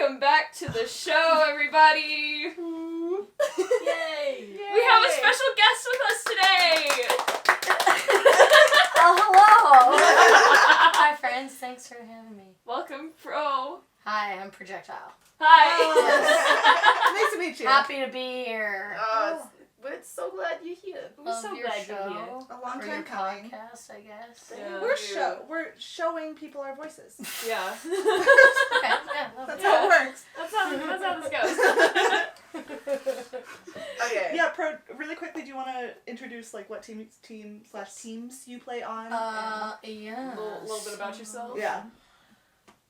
Welcome back to the show, everybody! Yay! We have a special guest with us today! Oh, hello! Hi, friends. Thanks for having me. Welcome, Pro. Hi, I'm Projectile. Hi! Nice to meet you. Happy to be here. We're so glad you're here. We're so your glad show, you're here. A long or time your coming. podcast, I guess. Yeah. We're showing people our voices. Yeah. Okay, yeah. That's Yeah. how it works. That's how this goes. Okay. Yeah, Pro. Really quickly, do you want to introduce like what teams you play on? Yeah. A little bit about yourself? Yeah.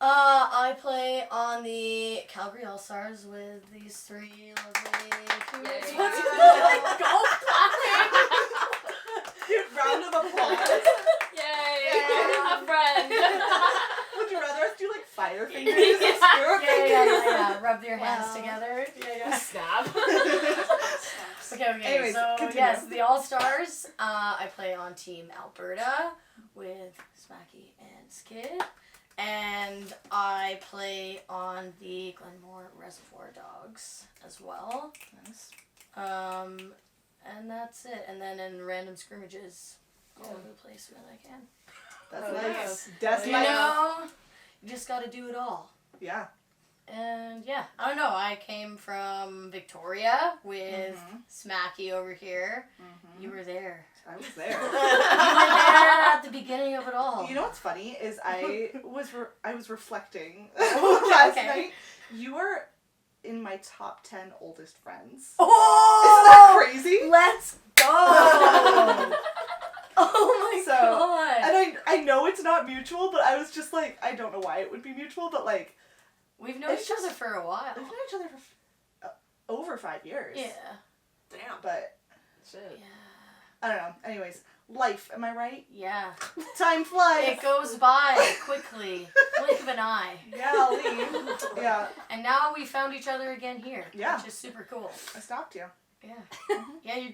I play on the Calgary All-Stars with these three lovely teammates. Yay. Like golf clapping. Round of applause. Yay! A friend! Would you rather us do like fire fingers? Yeah. Rub your hands together. Yeah. Snap. Okay. Anyways, So continue. yes, the All-Stars. I play on Team Alberta with Smacky and Skid. And I play on the Glenmore Reservoir Dogs as well. Nice. And that's it. And then in random scrimmages all over the place when I can. That's Oh, nice. yeah. That's You nice. know, you just gotta do it all. Yeah. And yeah, I don't know. I came from Victoria with Mhm. Smacky over here. Mhm. You were there. I was there. You were there at the beginning of it all. You know what's funny is I was reflecting last Okay. night. You were in my top 10 oldest friends. Oh! Isn't that crazy? Let's go! Oh my So, god! And I know it's not mutual, but I was just like, I don't know why it would be mutual, but like, We've known it's each just- other for a while. we've known each other for over 5 years. Yeah. Damn. But, Shit. Yeah. I don't know. Anyways, life, am I right? Yeah. Time flies. It goes by quickly. Blink of an eye. Golly. Yeah, And now we found each other again here. Yeah. Which is super cool. I stalked you. Yeah. Yeah, you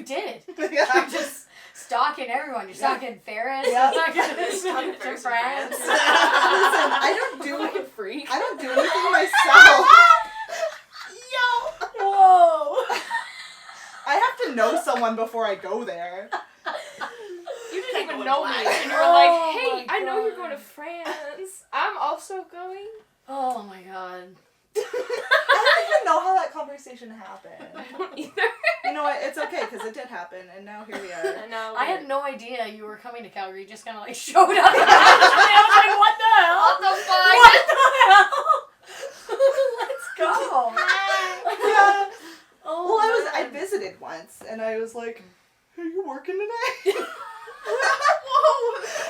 did. Yeah. You're just stalking everyone. You're stalking Ferris. Yeah. You're stalking your Ferris friends. and Listen, I don't do Fucking freak. I don't do anything myself. Yo. Whoa. I have to know someone before I go there. You didn't even Going know me, black. and you were like, Oh "Hey, my I know you're God. going to France. I'm also going." Oh my god. I don't even know how that conversation happened. I don't either. You know what? It's okay because it did happen, and now here we are. And now I had no idea you were coming to Calgary. You just kind of like showed up. I was like, what the hell? What the fuck? What the hell? Let's go. Yeah. Oh, Well, I man. visited once, and I was like, "Are you working today?"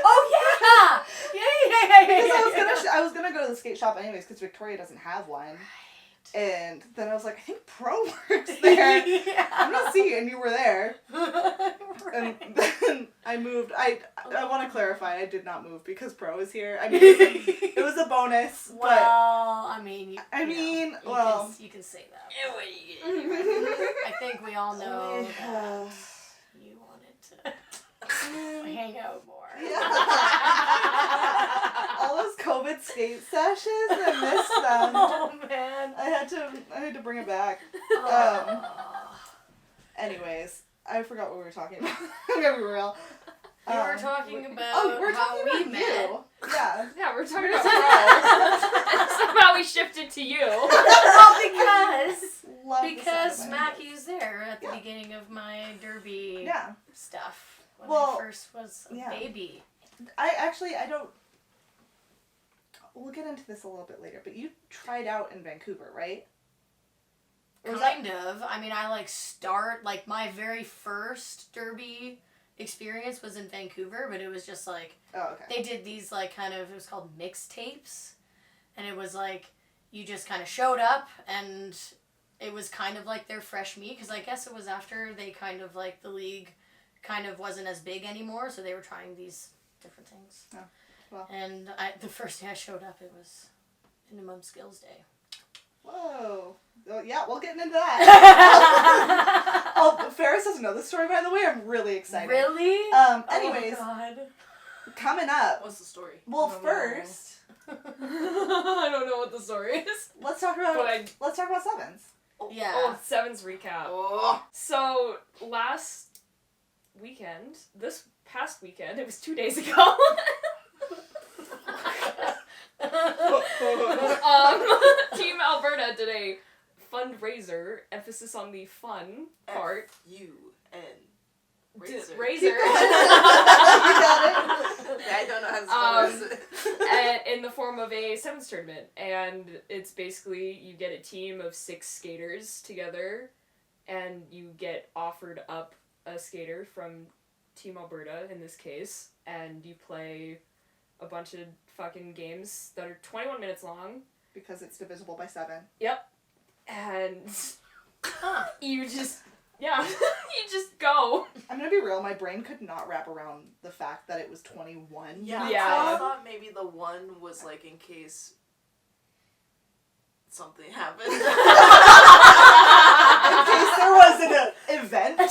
Oh yeah. Yeah. Because I was gonna go to the skate shop anyways, because Victoria doesn't have one. And then I was like, I think Pro works there. Yeah. I'm not seeing, and you were there. And Right. then I moved. I want to clarify, I did not move because Pro is here. I mean, it was a bonus, but Well, I mean, you you can say that. can. I think we all know that Yeah. you wanted to hang out more. All those COVID skate sessions, I missed them. Oh man. I had to bring it back. Oh. Anyways, I forgot what we were talking about. I'm gonna be real. We were talking about we're how talking we about met. you. Yeah. Yeah, we're talking about Pro. And somehow we shifted to you. Love Because the sound of my Smacky was there at the Yeah. beginning of my derby Yeah. stuff when Well, I first was a yeah. baby. I don't. We'll get into this a little bit later, but you tried out in Vancouver, right? Or was Kind of. I mean, my very first derby experience was in Vancouver, but it was just like, Oh, okay. they did these like kind of, it was called mixtapes, and it was like, you just kind of showed up, and it was kind of like their fresh meat, because I guess it was after they kind of like, the league kind of wasn't as big anymore, so they were trying these different things. Oh, well. And the first day I showed up, it was Minimum Skills Day. Whoa. Oh, yeah, we'll get into that. Oh, Ferris doesn't know this story, by the way. I'm really excited. Really? Anyways, Oh, God. coming up. What's the story? Well, I don't first, I don't know what the story is. let's talk about sevens. Yeah. Oh, sevens recap. Oh. So this past weekend, it was 2 days ago. Team Alberta did a fundraiser, emphasis on the fun part. F-U-N. Razor. You got it. I don't know how to spell it. And in the form of a sevens tournament, and it's basically you get a team of 6 skaters together, and you get offered up a skater from Team Alberta in this case, and you play a bunch of fucking games that are 21 minutes long. Because it's divisible by 7. Yep. And you just go. I'm gonna be real, my brain could not wrap around the fact that it was 21. Yeah. Yeah. I thought maybe the 1 was like in case something happened. In case there was an event. I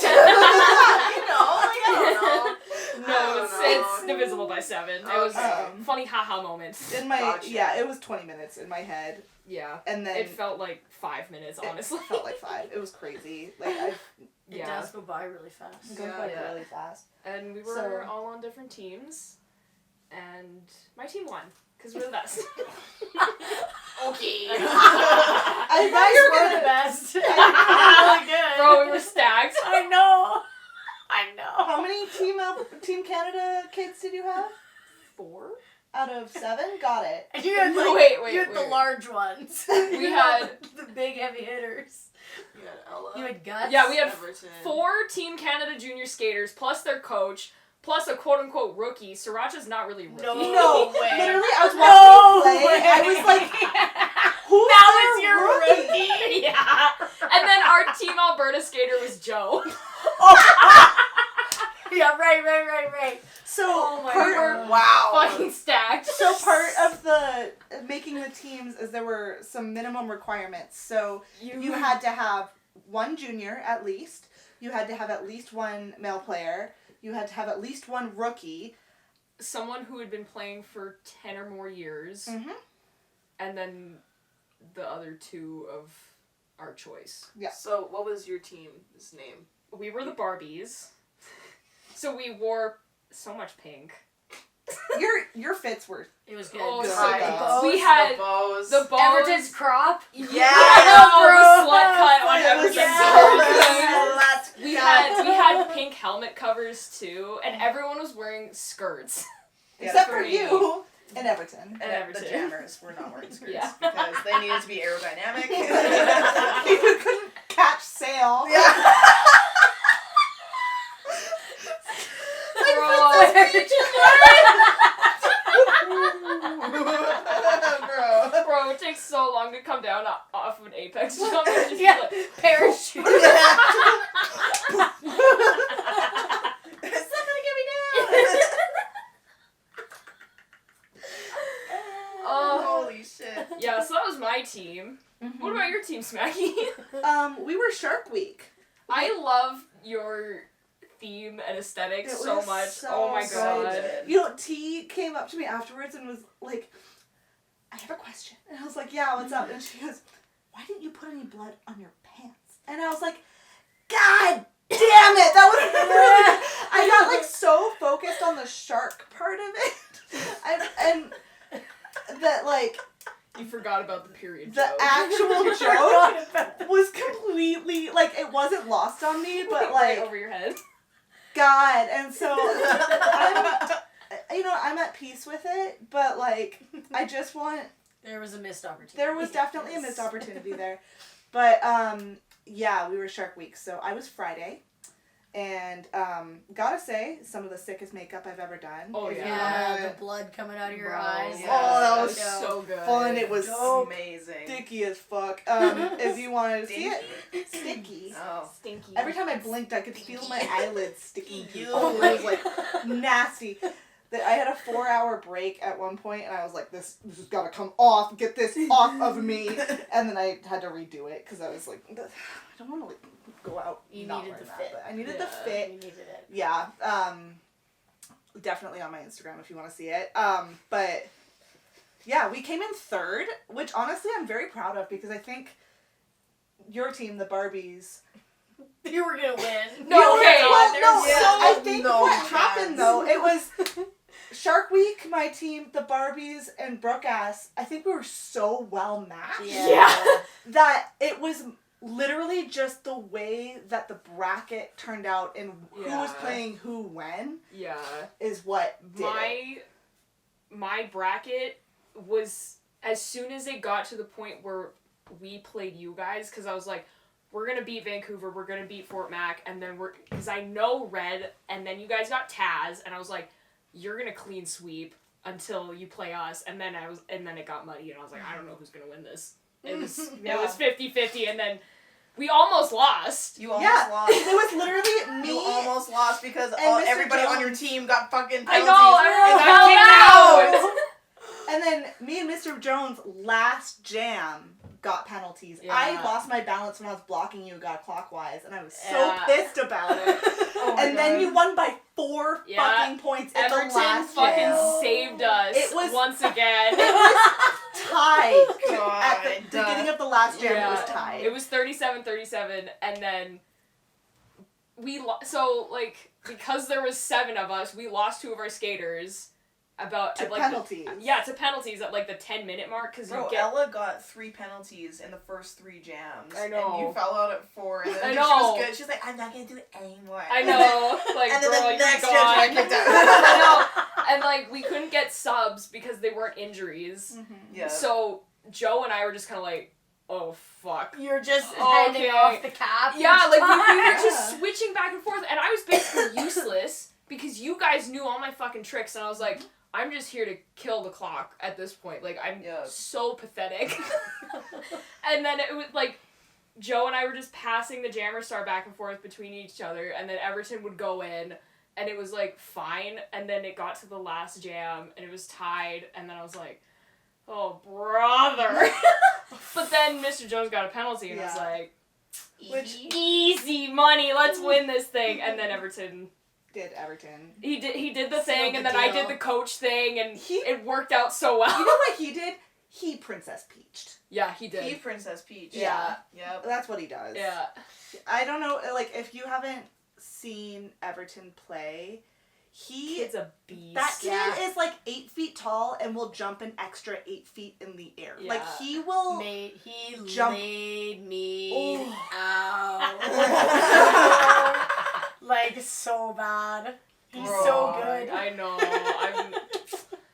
don't know. No, it's divisible by 7. It was funny haha moments. In my Gotcha. it was 20 minutes in my head, Yeah. and then It felt like 5 minutes, honestly. It felt like 5. It was crazy. Like It does go by really fast. it goes Yeah. by Yeah. really fast. And we were So- all on different teams, and my team won, because we're the best. Okay. I thought you were the best. really good. Bro, we were stacked. I know. How many Team Canada kids did you have? 4? Out of 7? Got it. And you had Wait, you had the wait. large ones. We had the big heavy hitters. You had Ella. You had Guts. Yeah, we had Everton. 4 Team Canada junior skaters, plus their coach, plus a quote-unquote rookie. Sriracha's not really a rookie. No. No, way. literally, I was No watching you play. way. I was like, who's That their was your rookie. Yeah. And then our Team Alberta skater was Joe. Yeah, right. So Oh my part, God. Wow. Fucking stacked. so part of the making the teams is there were some minimum requirements. So you had to have 1 junior at least. You had to have at least 1 male player. You had to have at least 1 rookie. someone who had been playing for 10 or more years, Mm-hmm. and then the other 2 of our choice. Yeah. So, what was your team's name? We were the Barbies. So we wore so much pink. Your fits were It was good. Oh, so Hi, good. bows, We had the bows. the bows. Everton's crop. Yeah, Yeah, bro, the slut cut on It was Everton's so clothes. Let's We go. had pink helmet covers too, and everyone was wearing skirts. except Yeah, for me. you and Everton. And Everton. the jammers were not wearing skirts Yeah. because they needed to be aerodynamic. You couldn't catch sail. Yeah. Bro, it takes so long to come down off of an apex jump. and just be Yeah. like, Parachute. It's not gonna get me down. Holy shit. yeah, so that was my team. Mm-hmm. What about your team, Smacky? We were Shark Week. I love your theme and aesthetic It so was much. so Oh my good. god. You know, T came up to me afterwards and was like, I have a question. And I was like, yeah, what's up? And she goes, why didn't you put any blood on your pants? And I was like, God damn it! That would have been really... I got like so focused on the shark part of it. And that like You forgot about the period the joke. actual joke was completely like it wasn't lost on me, but right like over your head. God, and so I'm at peace with it, but like I just want There was a missed opportunity. there was definitely a missed opportunity there. But yeah, we were Shark Week, so I was Friday. And gotta say, some of the sickest makeup I've ever done. Oh, If you Yeah, wanna- the blood coming out of your Bro, eyes. yeah. Oh, that was so good. fun. It was Amazing. sticky as fuck. If you wanted to see it, sticky. Oh. Stinky. Every time I blinked, I could feel my eyelids sticking to Ew. it. It was like nasty. I had a 4-hour break at one point, and I was like, "This has got to come off. Get this off of me." And then I had to redo it because I was like, "I don't want to like go out." You not needed wearing the that, fit. but I needed Yeah. the fit. You needed it. Yeah. definitely on my Instagram if you want to see it. But yeah, we came in third, which honestly I'm very proud of because I think your team, the Barbies, You were gonna win. No, okay. Well, no, There's I think no what chance. happened though, it was Shark Week, my team, the Barbies, and Brooke-Ass, I think we were so well matched Yeah. that it was literally just the way that the bracket turned out and who was Yeah. playing who when Yeah. is what did it. My bracket was, as soon as it got to the point where we played you guys, because I was like, we're going to beat Vancouver, we're going to beat Fort Mac, and then because I know Red, and then you guys got Taz, and I was like, you're going to clean sweep until you play us, and then it got muddy, and I was like, I don't know who's going to win this. It was 50-50, and then we almost lost. You almost lost. It was literally me. You almost lost because and Mr. everybody on Jones. your team got fucking I penalties. know, I I got kicked out. And then me and Mr. Jones last jam got penalties. Yeah. I lost my balance when I was blocking you, got clockwise, and I was so Yeah. pissed about it. Oh my And then God. you won by 4 Yeah. fucking points at Everton the last fucking jam. saved us It was- once again. Tied. God, At the beginning of the last jam, it was Yeah. tied. It was 37-37, and then so like because there was 7 of us, we lost 2 of our skaters about to at, like, penalties. to penalties at like the 10-minute mark because you Bro, get. Ella got 3 penalties in the first 3 jams. I know. And you fell out at 4. And then I she know. was good. She's like, I'm not going to do it anymore. I know, like And then girl, the you're next gone. jam got kicked out. I know, and like we couldn't get subs because they weren't injuries. Yeah. So Joe and I were just kind of like, oh fuck. You're just Okay. handing off the cap. Yeah, each like we were time. just switching back and forth, and I was basically useless because you guys knew all my fucking tricks, and I was like, I'm just here to kill the clock at this point. Like, I'm Yeah. so pathetic. And then it was like, Joe and I were just passing the Jammer Star back and forth between each other, and then Everton would go in, and it was like fine, and then it got to the last jam, and it was tied, and then I was like, oh brother. But then Mr. Jones got a penalty, and I was Yeah. like, Which easy money, let's win this thing. And then Everton, did Everton. he did the Sealed thing, the and then I deal. did the coach thing, and He- it worked out so well. You know what he did? He Princess Peached. Yeah, he did. He Princess Peach. Yeah. Yep. That's what he does. Yeah. I don't know, like, if you haven't seen Everton play, Kid's a beast. that kid Yeah. is like 8 feet tall and will jump an extra 8 feet in the air. Yeah. Like, he will. He Jump. laid me Oh. out. Like, so bad. He's Bro, so good. I know. I'm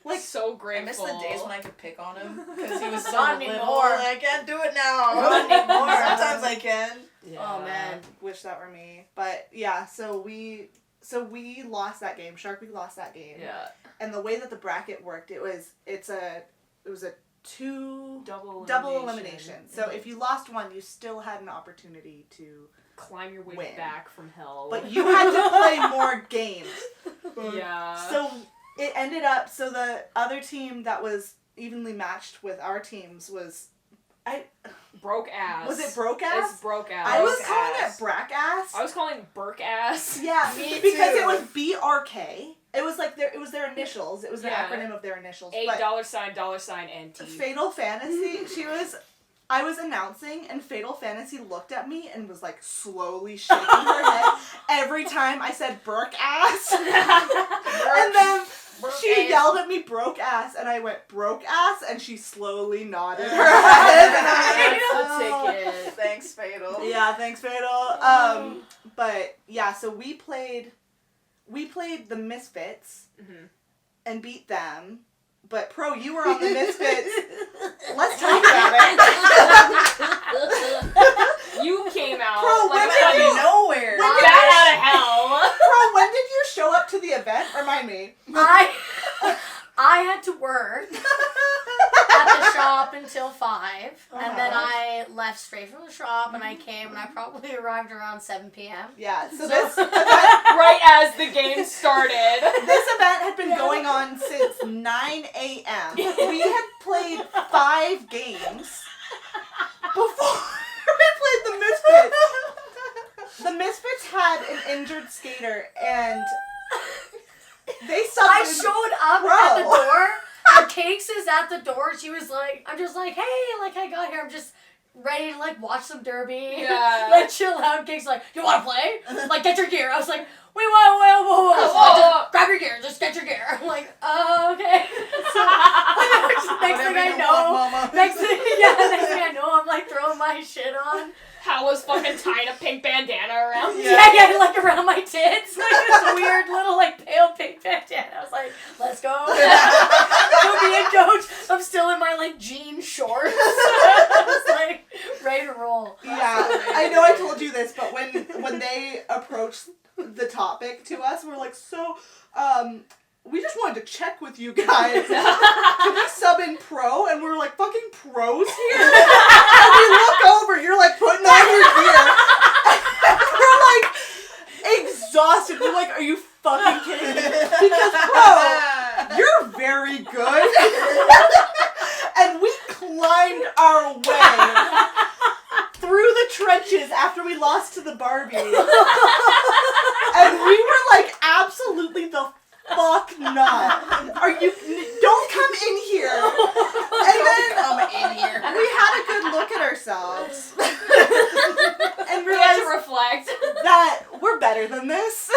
Like, so I grateful. miss the days when I could pick on him because he was so Not little. anymore. and I can't do it now. Not anymore. Sometimes I can. Yeah. Oh, man. wish that were me. But yeah, so we lost that game. Shark Week lost that game. Yeah. And the way that the bracket worked, it was a 2 Double elimination. So if you lost one, you still had an opportunity to, Climb your way Win. back from hell. but you had to play more games. Yeah. So it ended up, so the other team that was evenly matched with our teams was, broke ass. was it Broke Ass? It's broke ass. I was Broke calling ass. it Brack Ass. I was calling Burke ass. Yeah, Me because too. it was BRK. It was like it was their initials. It was an Yeah. acronym of their initials. $8 But sign NT. Fatal Fantasy, I was announcing, and Fatal Fantasy looked at me and was like slowly shaking her head every time I said Burke Ass. And then she yelled at me, broke ass, and I went, broke ass, and she slowly nodded her head. And I was That's the like, ticket. Thanks, Fatal. yeah, thanks, Fatal. But yeah, so we played the Misfits Mhm. and beat them. But Pro, you were on the Misfits. Let's talk about it. You came out Bro, when like did Out fucking you- of nowhere. when did bat out of hell. Pro, when did you show up to the event? Remind me. I had to work at the shop until 5, and then I left straight from the shop, and I came, and I probably arrived around 7 p.m. Yeah, so So- Right as the game started. this event had been going on since 9 a.m. We had played 5 games before we played the Misfits. The Misfits had an injured skater, and They subbed I in showed up Pro. at the door. The Cakes is at the door. She was like, I'm just like, hey, like I got here. I'm just ready to like watch some derby. Yeah. Like chill out. Cakes like, you want to play? Like get your gear. I was like, wait, whoa. She's like, just grab your gear. Just get your gear. I'm like, okay. So, next thing I know, next thing I know, I'm like throwing my shit on. Hal was fucking tying a pink bandana around. Yeah, like around my tits. Like this weird little like pale pink bandana. I was like, let's go. Go be a coach. I'm still in my like jean shorts. I was like ready to roll. Yeah, I know I told you this, but when they approached the topic to us, we're like, so, we just wanted to check with you guys. Can we sub in pro? And we're like, fucking pros here? And we look over, you're like putting on your gear. And we're like exhausted. We're like, are you fucking kidding me? Because pro, you're very good. And we climbed our way through the trenches after we lost to the Barbies. And we were like, absolutely the fuck not. Don't come in here. And then Come in here. we had a good look at ourselves. And We had realized to reflect. that we're better than this.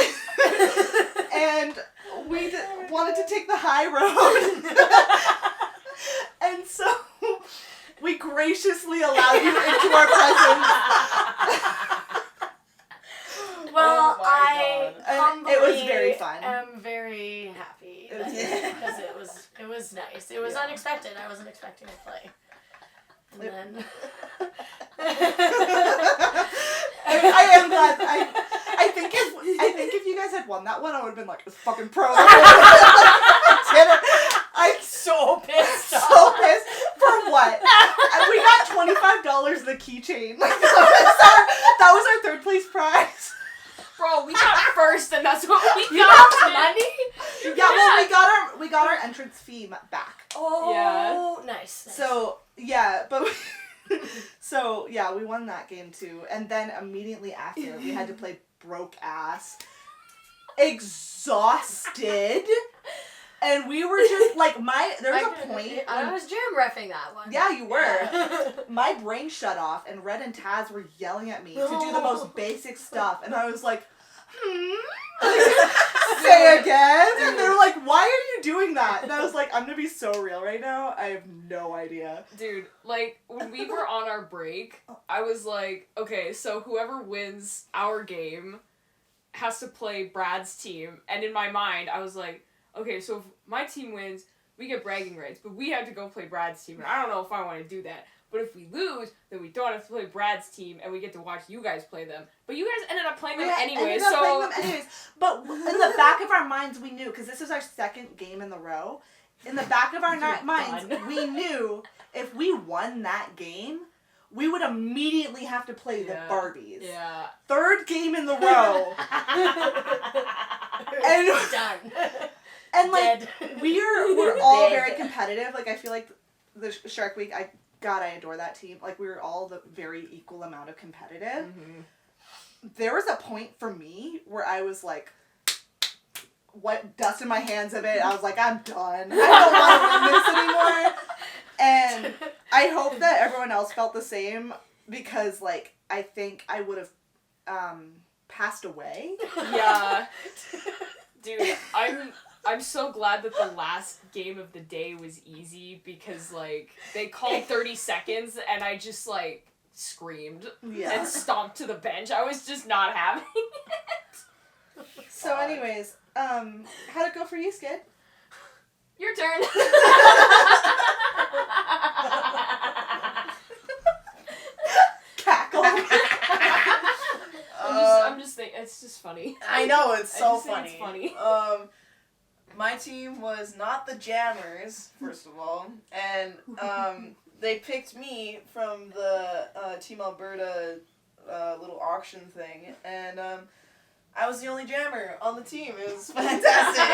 And we wanted to take the high road. And so we graciously allowed you into our presence. Well, Oh my I God. humbly It was very fun. am very happy It was- because it was nice. It was Yeah. unexpected. I wasn't expecting to play. And then I am glad. I think if you guys had won that one, I would have been like, it's fucking pro. I'm so pissed off. so pissed. For what? We got $25 the keychain. Like, that was our third place prize. Bro, we got first and that's what we You got. got money? Yeah, well, we got our entrance fee back. Oh, nice. So yeah, but we won that game too, and then immediately after we had to play broke ass, exhausted, and we were just like there was a point. I was jam reffing that one. Yeah, you were. My brain shut off, and Red and Taz were yelling at me to do the most basic stuff, and I was like, say again, and they were like, why are you doing that? And I was like, I'm gonna be so real right now, I have no idea. Dude, like, when we were on our break, I was like, okay, so whoever wins our game has to play Brad's team, and in my mind, I was like, okay, so if my team wins, we get bragging rights, but we have to go play Brad's team, and I don't know if I want to do that. But if we lose, then we don't have to play Brad's team, and we get to watch you guys play them. But you guys ended up playing them anyways, so... But in the back of our minds, we knew, because this was our second game in the row, in the back of our minds, we knew if we won that game, we would immediately have to play the Barbies. Yeah. Third game in the row. And Done. And like Dead. we're all Dead. very competitive. Like I feel like the Shark Week, I adore that team. Like we were all the very equal amount of competitive. Mm-hmm. There was a point for me where I was like, what, dust in my hands of it. I was like, I'm done. I don't want to win this anymore. And I hope that everyone else felt the same, because like I think I would have passed away. Yeah. Dude, I'm so glad that the last game of the day was easy, because, like, they called 30 seconds, and I just, like, screamed and stomped to the bench. I was just not having it. So anyways, how'd it go for you, Skid? Your turn. Cackle. I'm just thinking, it's just funny. I know, it's I so just think funny. it's funny. My team was not the Jammers, first of all, and they picked me from the Team Alberta little auction thing, and I was the only Jammer on the team. It was fantastic.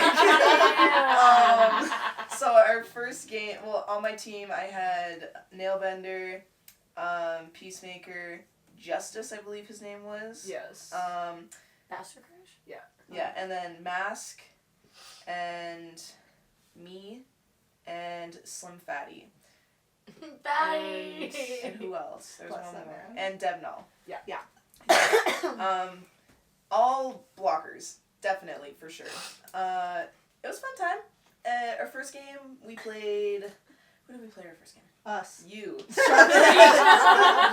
So our first game, well, on my team I had Nailbender, Peacemaker, Justice, I believe his name was. Yes. Bastard Crush? Yeah, and then Mask, and me, and Slim Fatty. Bye. And who else? There's Plus one more. Summer. And Devnall. Yeah. All blockers, definitely, for sure. It was a fun time. Our first game, we played... Who did we play our first game? Us. You.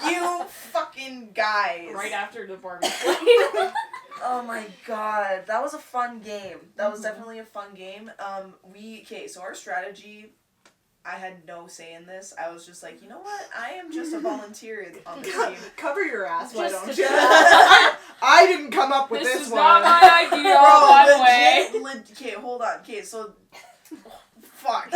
You fucking guys. Right after the Barbie played. Oh my god, that was a fun game. That was definitely a fun game. So our strategy, I had no say in this. I was just like, you know what? I am just a volunteer on the team. Cover your ass, why Just don't to- you? I didn't come up with This this is one. not my idea, by the way. Okay, hold on. Okay, so... Fuck.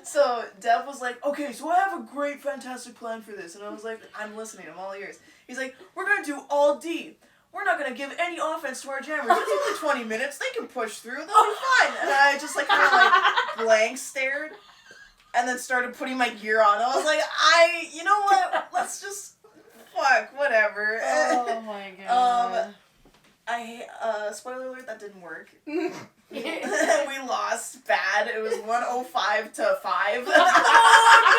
So Dev was like, okay, so I have a great, fantastic plan for this. And I was like, I'm listening, I'm all ears. He's like, we're going to do all D. We're not going to give any offense to our jammers. It's only 20 minutes. They can push through. They'll be fine. And I just like kind of like blank stared and then started putting my gear on. I was like, you know what? Let's just, fuck, whatever. Oh my god. Spoiler alert, that didn't work. We lost bad. It was 105 to 5.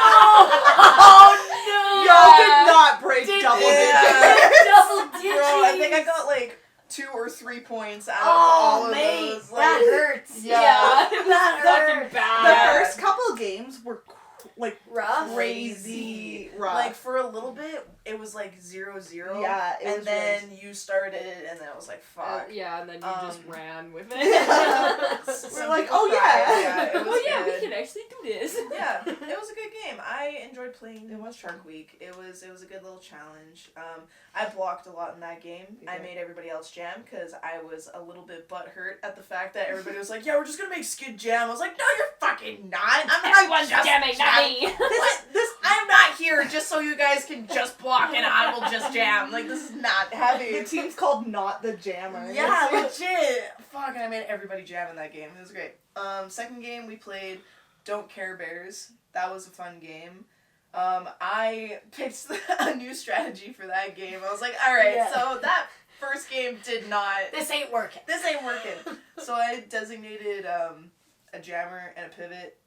Oh no! Y'all did not break double Yeah. digits. Double digits! Bro, I think I got like 2 or 3 points out of Oh, all of mate, those. that hurts. Yeah. that Fucking hurts. The bad. first couple games were Rough. crazy rough. Like for a little bit, it was like 0-0. Yeah, it and was then you started, and then it was like, fuck. Yeah, and then you just ran with it. We're like, people oh, cried. yeah. It was Oh yeah, good. we can actually do this. Yeah, it was a good game. I enjoyed playing It was Shark Week. It was a good little challenge. I blocked a lot in that game. You I did. made everybody else jam because I was a little bit butthurt at the fact that everybody was like, yeah, we're just gonna make Skid jam. I was like, no, you're fucking not. I'm Everyone's just jamming, not me. I'm not here just so you guys can just block and I will just jam. Like, this is not The heavy. team's called Not the Jammer. Yeah, legit. Fuck, and I made everybody jam in that game. It was great. Second game we played Don't Care Bears. That was a fun game. I picked a new strategy for that game. I was like, alright, Yeah. so that first game did not... This ain't working. This ain't working. So I designated a jammer and a pivot,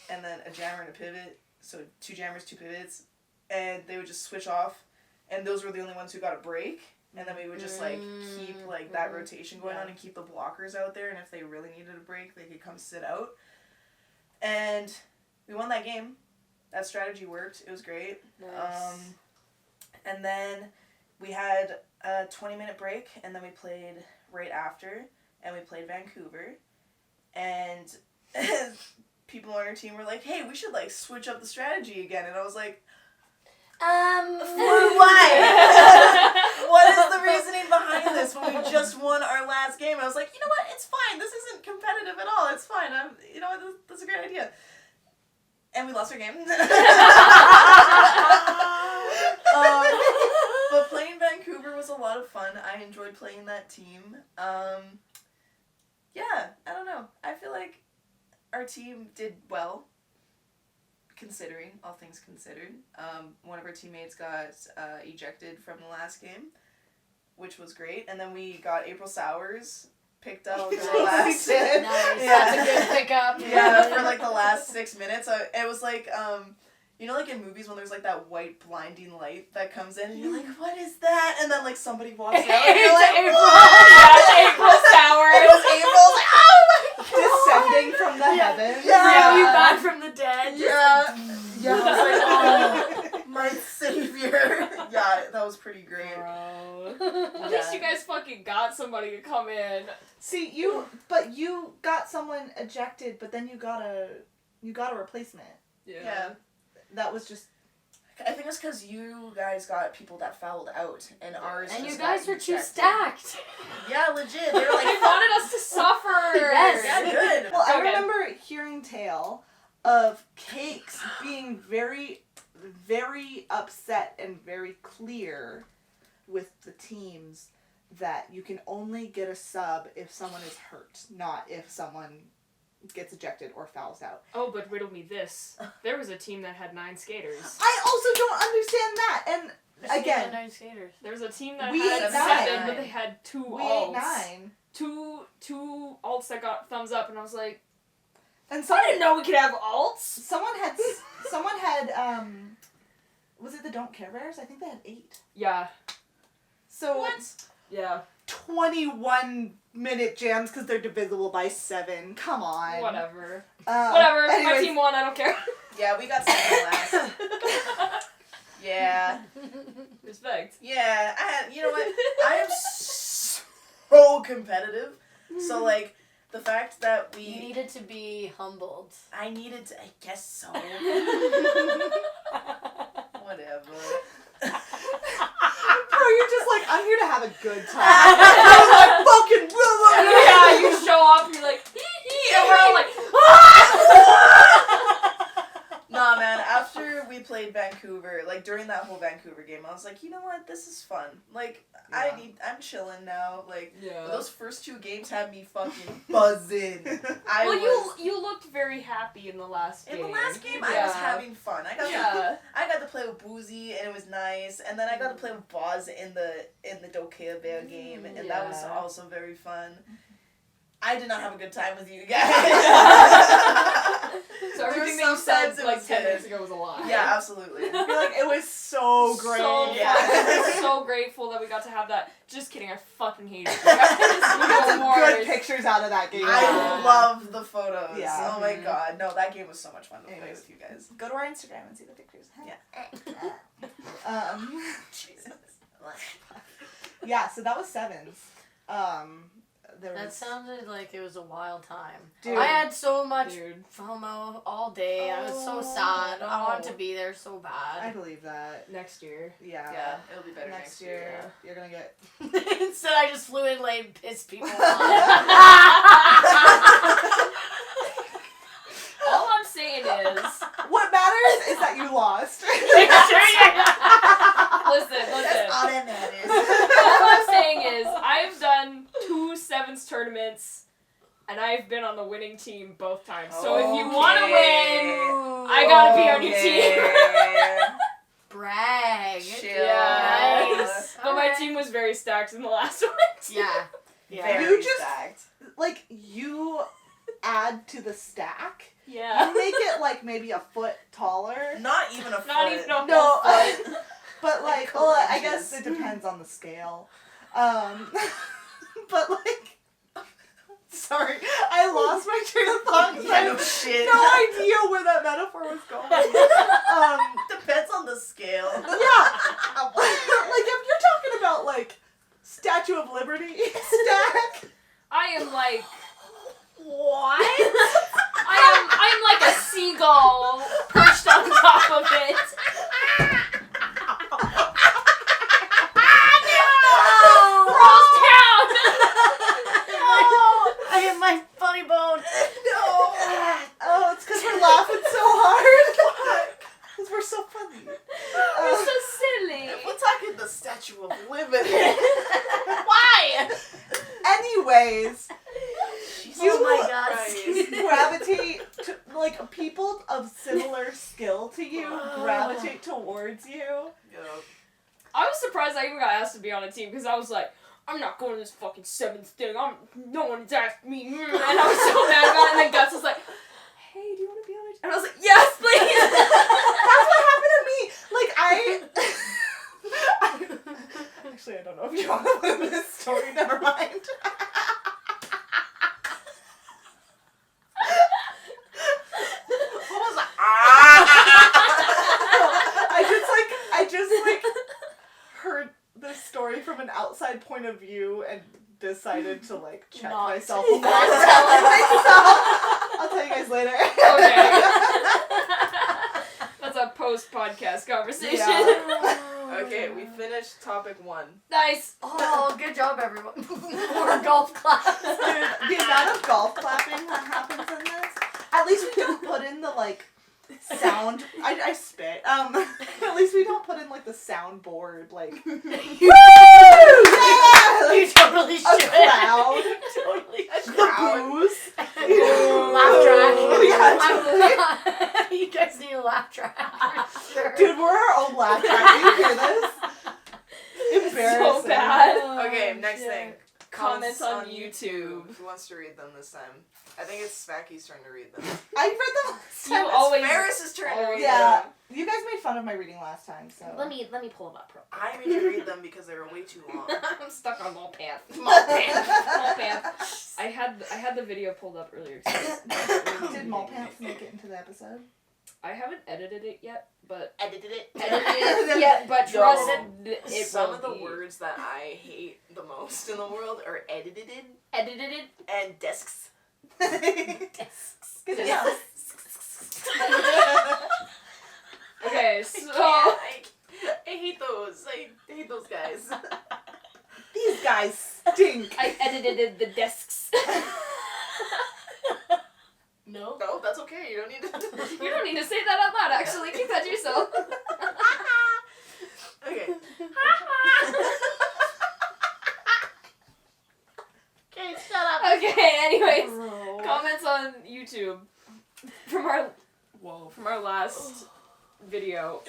and then a jammer and a pivot. So 2 jammers, 2 pivots, and they would just switch off, and those were the only ones who got a break. And then we would just like keep like that rotation going on and keep the blockers out there. And if they really needed a break, they could come sit out. And we won that game. That strategy worked. It was great. Nice. And then we had a 20-minute break, and then we played right after, and we played Vancouver. And people on our team were like, hey, we should like switch up the strategy again. And I was like, why? What is the reasoning behind this when we just won our last game? I was like, you know what? It's fine. This isn't competitive at all. It's fine. You know what? That's a great idea. And we lost our game. But playing Vancouver was a lot of fun. I enjoyed playing that team. Yeah, I don't know. I feel like our team did well. Considering, all things considered. One of our teammates got ejected from the last game, which was great. And then we got April Sowers picked up for the last... did. Nice. Yeah. That's a good pickup. Yeah, for like the last 6 minutes. It was like, you know like in movies when there's like that white blinding light that comes in and you're like, what is that? And then like somebody walks out and you're like, April. what? Yeah, it's April Sowers. It was April. Like, oh my god! Descending from the heavens. Yeah. Bring you back from the dead. Yeah. Yeah, I was like, oh, my savior. Yeah, that was pretty great. Bro. At least you guys fucking got somebody to come in. See, you got someone ejected, but then you got a replacement. Yeah. That was just... I think it's because you guys got people that fouled out, and ours And just you guys got were too ejected. stacked. Yeah, legit. They were They like, wanted us to suffer. Yes. yeah, good. Well, I Okay. remember hearing tale of Cakes being very, very upset and very clear with the teams that you can only get a sub if someone is hurt, not if someone gets ejected or fouls out. Oh, but riddle me this. There was a team that had 9 skaters. I also don't understand that, and Again, 9 skaters. There's a team that We had ate 7, nine. but they had 2 we alts. ate 9. Two alts that got thumbs up, and I was like, And I didn't know we could have alts. someone had was it the Don't Care Bears? I think they had 8. Yeah. So Yeah. 21-minute jams because they're divisible by 7. Come on. Whatever. Whatever. My anyways, team won. I don't care. Yeah, we got second last. Yeah. Respect. Yeah, you know what? I am so competitive. So, like, the fact that You needed to be humbled. I needed to, I guess so. Whatever. Bro, you're just like, I'm here to have a good time. I'm like, fucking Yeah, you show up and you're like, and we're all like, Nah, man, after we played Vancouver, like, during that whole Vancouver game, I was like, you know what? This is fun. Like, Yeah. I'm chilling now. Like, yeah. those first 2 games had me fucking buzzing. Well, you looked very happy in the last game. In the last game, I Yeah. was having fun. I got to play with Boozy, and it was nice. And then I got to play with Boz in the Dokea Bear game, and that was Yeah. also very fun. I did not have a good time with you guys. So everything There were that you some said times it like was 10 good. minutes ago was a lie. Yeah, absolutely. You're like, it was so great. So Yeah. I'm so grateful that we got to have that. Just kidding, I fucking hate it. You guys. We got some No good more. pictures out of that game. I Yeah. love the photos. Yeah. Oh my god. No, that game was so much fun to play Anyways. with you guys. Go to our Instagram and see the pictures. Yeah. Jesus. Yeah, so that was 7s. There That was sounded like it was a wild time. Dude. I had so much Dude. FOMO all day. I was so Oh, sad. I no. wanted to be there so I bad. believe that. Next year. Yeah. Yeah, it'll be better Next year, you're gonna get. Instead, I just flew in late and pissed people off. All I'm saying is, What matters is that you lost. listen. All that matters. All I'm saying is, I've done 2 7s tournaments, and I've been on the winning team both times. So if you want to win, I gotta be on your team. Brag. Chill. Yeah. Nice. But my Alright. team was very stacked in the last one. Yeah. Yeah. Very You just- stacked. Like, you add to the stack. Yeah. You make it like maybe a foot taller. Not even a foot. Not even a No, whole foot. but like, Couple well, I inches. guess it depends on the scale. But like, sorry, I lost my train of thought. 'Cause I Yeah, no had shit. no idea where that metaphor was going. Depends on the scale. Yeah, like if you're talking about like Statue of Liberty stack. I am like, What? I am like a seagull perched on top of it. Rolls down. I hit my funny bone. No. Oh, it's because we're laughing so hard. Because we're so funny. You're so silly. We're talking the Statue of Liberty. Why? Anyways, Oh my god. Christ. gravitate to, like, people of similar skill to you gravitate towards you. I was surprised I even got asked to be on a team because I was like, I'm not going to this fucking 7th thing. No one's asked me. And I was so mad about it. And then Gus was like, hey, do you want to be on a team? And I was like, yes, please. That's what happened to me. Like, actually, I don't know if you want to live this story. Never mind. What was that? I just heard this story from an outside point of view and decided to like check Not. myself before I tell myself. I'll tell you guys later. Okay. That's a post-podcast conversation. Yeah. Okay, we finished topic 1. Nice. Oh, good job, everyone. More golf class. Dude, the amount of golf clapping that happens in this. At least we don't put in the like sound. I spit. At least we don't put in like the soundboard like. Woo! Yeah! You totally A should. crowd. Totally. The booze. Laugh track. Yeah, You guys need a laugh track for sure. dude, we're our own laugh track. Do you hear this? next shit. thing. Comments on YouTube. Who wants to read them this time? I think it's Spacky's turn to read them. I read them last You time. always. Ferris's turn to read Yeah. them. You guys made fun of my reading last time, so. Let me pull them up. I made you read them because they were way too long. I'm stuck on mole pants. Mole pants. I had the video pulled up earlier. Did Mole Pants make it into the episode? I haven't edited it yet, but Edited it. but Yo, trust it. Some will of the be. words that I hate the most in the world are edited Edited. and desks. Discs. Good Yeah. enough. Okay, so I hate those. I hate those guys. These guys stink. I edited the desks. No. No, that's okay. You don't need to. You don't need to say that out loud. Actually, keep that to yourself. Okay. Okay, shut up. Okay. Anyways, Bro. comments on YouTube from our last video.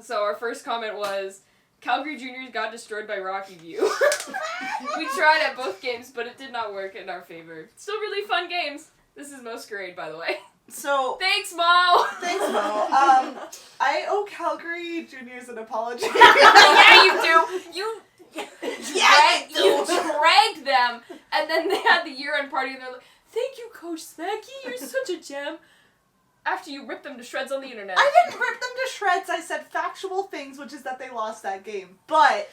So our first comment was, Calgary Juniors got destroyed by Rocky View. We tried at both games, but it did not work in our favor. Still really fun games. This is Mo's grade, by the way. So, Thanks, Mo! thanks, Mo. I owe Calgary Juniors an apology. Yeah, you do! You Yeah, you dragged them, and then they had the year-end party, and they're like, thank you, Coach Smacky, you're such a gem. After you ripped them to shreds on the internet. I didn't rip them to shreds. I said factual things, which is that they lost that game. But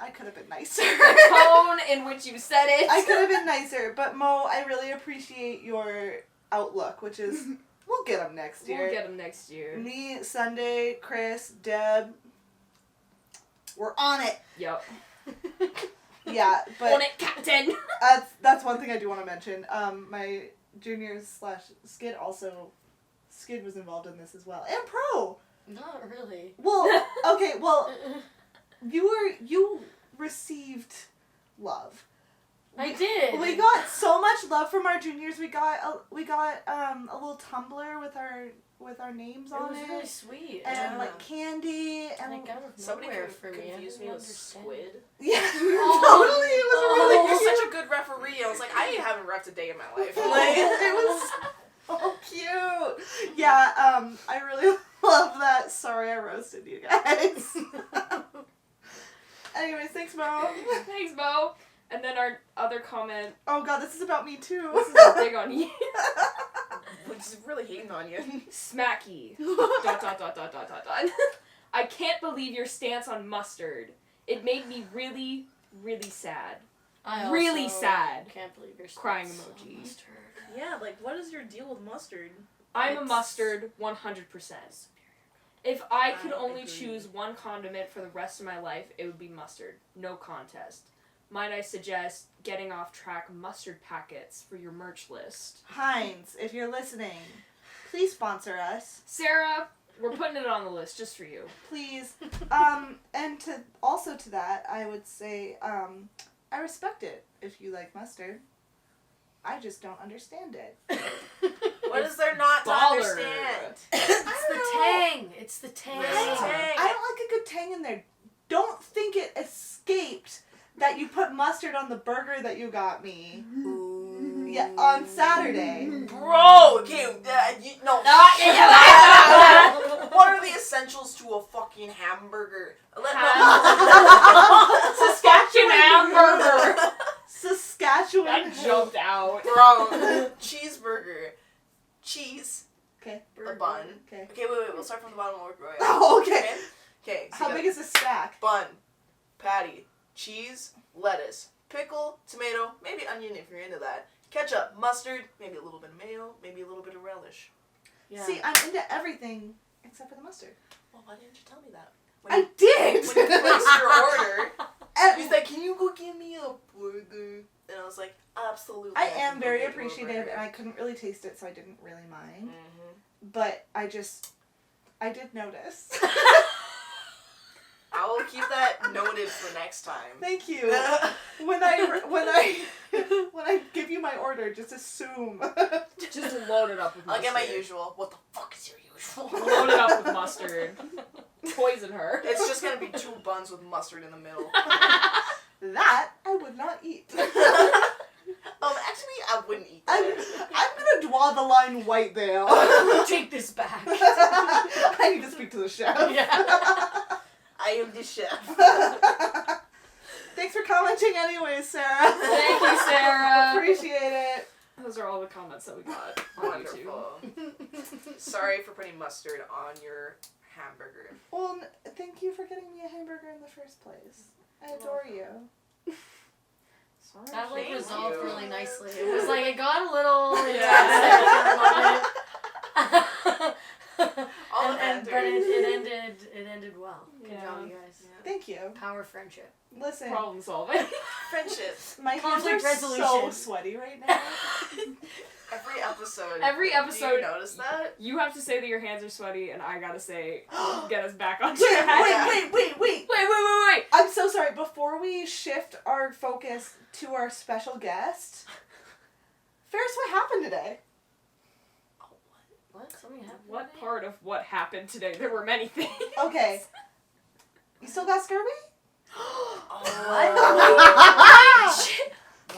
I could have been nicer. The tone in which you said it. I could have been nicer. But Mo, I really appreciate your outlook, which is we'll get them next year. We'll get them next year. Me, Sunday, Chris, Deb, we're on it. Yep. Yeah, but On it, Captain! that's one thing I do want to mention. My juniors / Skid Skid was involved in this as well, and Pro. Not really. Well, okay, well, you received love. I did. We got so much love from our juniors. We got a little tumbler with our names It on was it. really sweet. And Yeah. like candy and like out of Somebody nowhere for me. I confused didn't me with understand. Squid. yeah, Oh. totally. It was Like, really you're cute. such a good referee. I was like, I haven't repped a day in my life. Like, it was so cute. Yeah, I really love that. Sorry I roasted you guys. Anyways, thanks, Mo. Thanks, Mo. And then our other comment, Oh god, this is about me too. this is big on you. We're just really hating on you. Smacky. ... I can't believe your stance on mustard. It made me really, really sad. I Really also sad. Can't believe you're Crying so emoji. mustard. Yeah, like, what is your deal with mustard? I'm a It's- mustard 100%. If I could I only agree. choose one condiment for the rest of my life, it would be mustard. No contest. Might I suggest getting off track mustard packets for your merch list? Heinz, if you're listening, please sponsor us. Sarah, we're putting it on the list just for you. Please. And to that, I would say, I respect it if you like mustard. I just don't understand it. What is there not to Baller. understand? It's the tang. It's the tang. Really? I don't like a good tang in there. Don't think it escaped that you put mustard on the burger that you got me. Yeah, on Saturday. Bro, okay, no. Not What are the essentials to a fucking hamburger? Saskatchewan hamburger. Saskatchewan. That jumped out. Bro, cheeseburger, cheese, Okay. a bun. Okay. Okay, wait, we'll start from the bottom and work our way up. Oh, okay. Okay, so How you big got is the stack? bun, patty, cheese, lettuce, pickle, tomato, maybe onion if you're into that, ketchup, mustard, maybe a little bit of mayo, maybe a little bit of relish. Yeah. See, I'm into everything except for the mustard. Well, why didn't you tell me that? I did! When you placed your order, And he's like, can you go give me a burger? And I was like, absolutely. I can am go very get you a appreciative, burger." and I couldn't really taste it, so I didn't really mind. Mhm. But I did notice. I will keep that noted for next time. Thank you. When I give you my order, just assume. Just load it up with I'll mustard. get my usual. What the fuck is your usual? Load it up with mustard. poison her. It's just gonna be 2 buns with mustard in the middle. That I would not eat. Actually, I wouldn't eat I'm that. gonna draw the line right there. Take this back. I need to speak to the chef. Yeah. I am the chef. Thanks for commenting anyways, Sarah. Thank you, Sarah. Appreciate it. Those are all the comments that we got on YouTube. Wonderful. Sorry for putting mustard on your hamburger. Well, thank you for getting me a hamburger in the first place. I adore you. Sorry. That like Thank resolved you. really nicely. It was like it got a little Yeah. All the and banter. but it ended well. Good Yeah. job, you guys. Yeah. Thank you. Power friendship. Listen, Problem solving. Friendship. my hands Conflict are resolution. so sweaty right now. Every episode. Every Do episode- you notice that? You have to say that your hands are sweaty, and I gotta say, get us back on Wait, track. wait. Wait. I'm so sorry. Before we shift our focus to our special guest, Ferris, what happened today? What? Something happened. What today? part of what happened today? There were many things. Okay. You still got scurvy?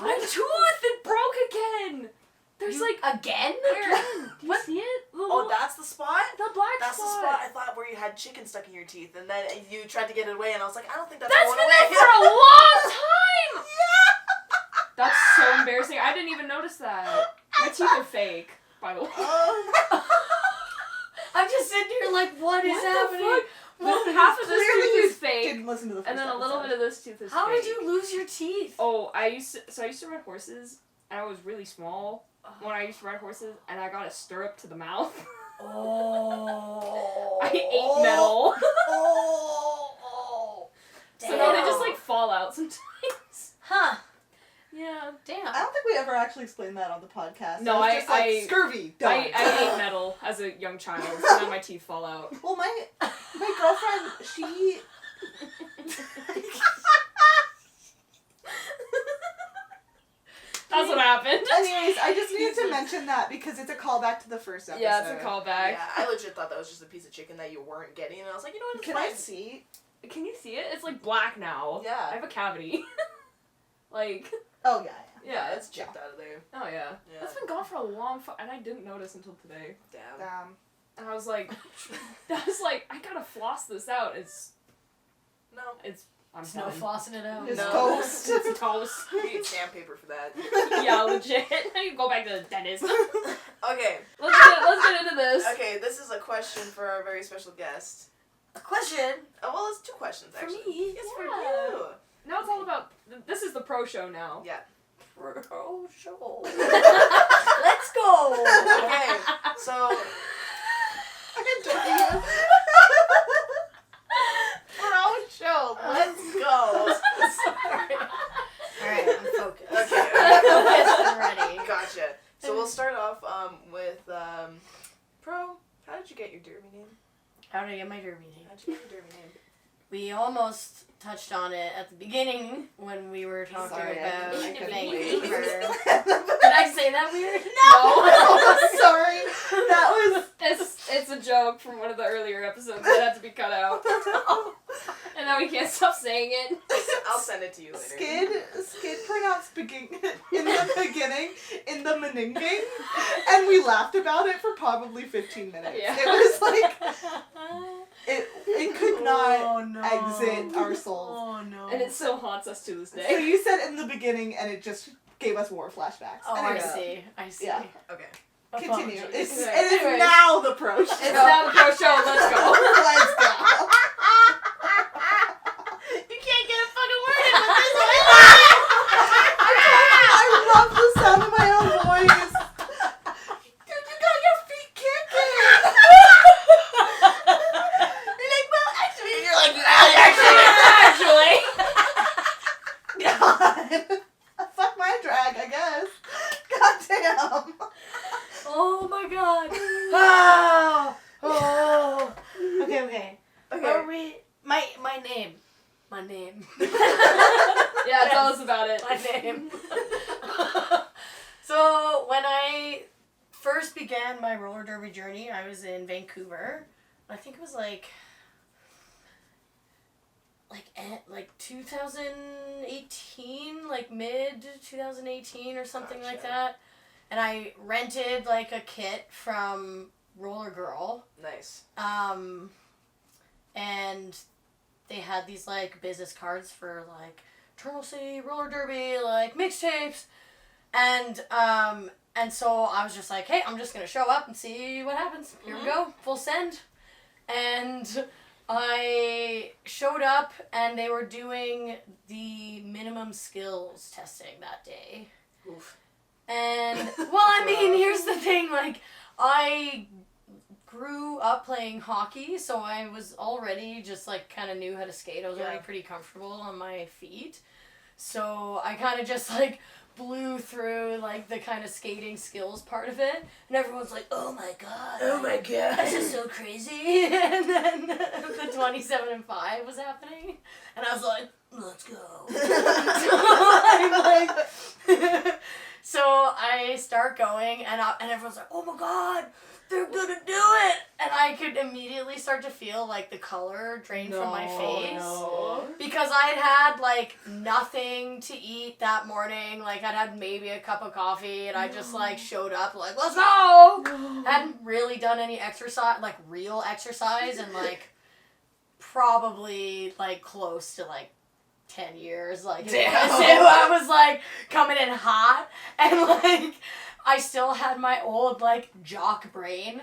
My tooth! It broke again! There's You- like... again? Where? Do you see it? The, Oh, that's the spot? the black That's the spot. spot I thought where you had chicken stuck in your teeth, and then you tried to get it away, and I was like, I don't think that's That's going been away. there for a long time! That's so embarrassing. I didn't even notice that. My teeth are fake, by the way. I'm just sitting here like, what is What the happening? Well, half of this Clearly tooth you is fake, didn't listen to the first and then a little episode. bit of this tooth is How fake. did you lose your teeth? Oh, I used to ride horses, and I was really small when I used to ride horses, and I got a stirrup to the mouth. Oh. I ate metal. Oh. So now they just like fall out sometimes. Huh. Yeah. Damn. I don't think we ever actually explained that on the podcast. No, It was I- just like, I- scurvy. Done. I ate metal as a young child, so now my teeth fall out. Well, my girlfriend, she. That's what happened. Anyways, I just needed to mention that because it's a callback to the first episode. Yeah, it's a callback. Yeah, I legit thought that was just a piece of chicken that you weren't getting, and I was like, you know what, it's Can fine. I see? Can you see it? It's like black now. I Yeah. have a cavity. Like, Oh yeah. Yeah, it's chipped out of there. oh yeah. Yeah. That's been gone for a long and I didn't notice until today. Damn. And I was like, I gotta floss this out. No. I'm There's no done. flossing it out. It's No. toast. It's toast. You need sandpaper for that. Yeah, legit. Now you go back to the dentist. Okay. Let's get into this. Okay, this is a question for our very special guest. A question Oh, well, it's 2 questions, for actually. me. Yes, Yeah. for you. Now it's all about. This is the pro show now. Yeah. Pro show. Let's go. Okay, so, I adore you. pro show, let's go. Sorry. Alright, I'm focused. Okay. I'm focused and ready. Gotcha. So we'll start off with, Pro, how did you get your derby name? How did I get my derby name? How'd you get your derby name? We almost touched on it at the beginning when we were talking Sorry, about I couldn't Vancouver. wait. Did I say that weird? No. Sorry. That was. It's a joke from one of the earlier episodes that had to be cut out. And now we can't stop saying it. I'll send it to you later. Skid pronounced in the beginning in the meninging, and we laughed about it for probably 15 minutes. Yeah. It was like it could not exit our souls. Oh no. And it still haunts us to this So day. you said in the beginning, and it just gave us war flashbacks. Oh, I Anyway, see. I see. Yeah. Okay. Continue. Apologies. It is Anyways. now the pro show. It's now the pro show. Let's go. Let's go. You can't get a fucking word in with this one. I love the sound of my own voice. Dude, you got your feet kicking. You're like, well, actually, and you're like, Actually. God. Fuck my drag, I guess. God damn. Oh my god. Oh. Okay. Okay. Are we my name. My name. Yeah, tell us about it. My name. So when I first began my roller derby journey, I was in Vancouver. I think it was like like 2018, like mid 2018 or something like that. And I rented like a kit from Roller Girl. Nice. And they had these like business cards for like Eternal City, Roller Derby, like mixtapes. And so I was just like, hey, I'm just gonna show up and see what happens. Here we go, full send. And I showed up and they were doing the minimum skills testing that day. Oof. And, well, I mean, here's the thing, like, I grew up playing hockey, so I was already just, like, kind of knew how to skate. I was already pretty comfortable on my feet. So I kind of just, like, blew through, like, the kind of skating skills part of it. And everyone's like, oh my god. Oh my god. This is so crazy. And then the 27 and 5 was happening. And I was like, let's go. So I'm like... So I start going, and everyone's like, oh my god, they're gonna do it! And I could immediately start to feel, like, the color drain from my face. No. Because I'd had, like, nothing to eat that morning. Like, I'd had maybe a cup of coffee, and I just, like, showed up, like, let's go! Hadn't really done any exercise, like, real exercise, and, like, probably, like, close to, like, 10 years, like, I was, like, coming in hot, and, like, I still had my old, like, jock brain,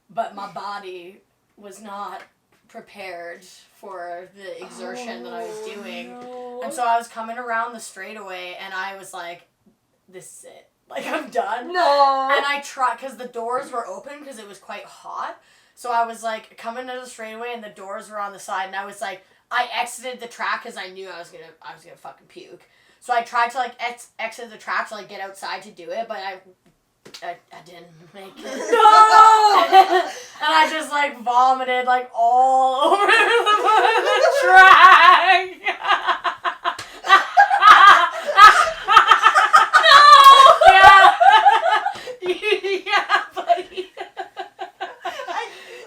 but my body was not prepared for the exertion that I was doing, and so I was coming around the straightaway, and I was like, this is it, like, I'm done, No. and I tried, because the doors were open, because it was quite hot, so I was, like, coming to the straightaway, and the doors were on the side, and I was, like, I exited the track because I knew I was gonna fucking puke. So I tried to, like, exit the track to, like, get outside to do it, but I didn't make it. No! And I just, like, vomited, like, all over the track. No! Yeah. Yeah, buddy.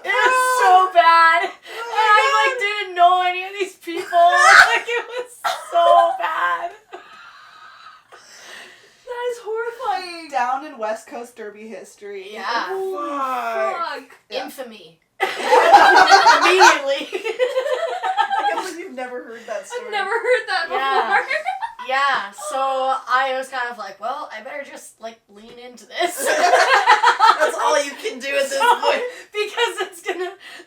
It was so bad. And I, like, didn't know any of these people. Like, it was so bad. That is horrifying. Down in West Coast Derby history. Yeah. Fuck. Yeah. Infamy. Immediately. I can't believe you've never heard that story. I've never heard that before. Yeah, so I was kind of like, well, I better just, like, lean into this. That's all you can do at this point. Because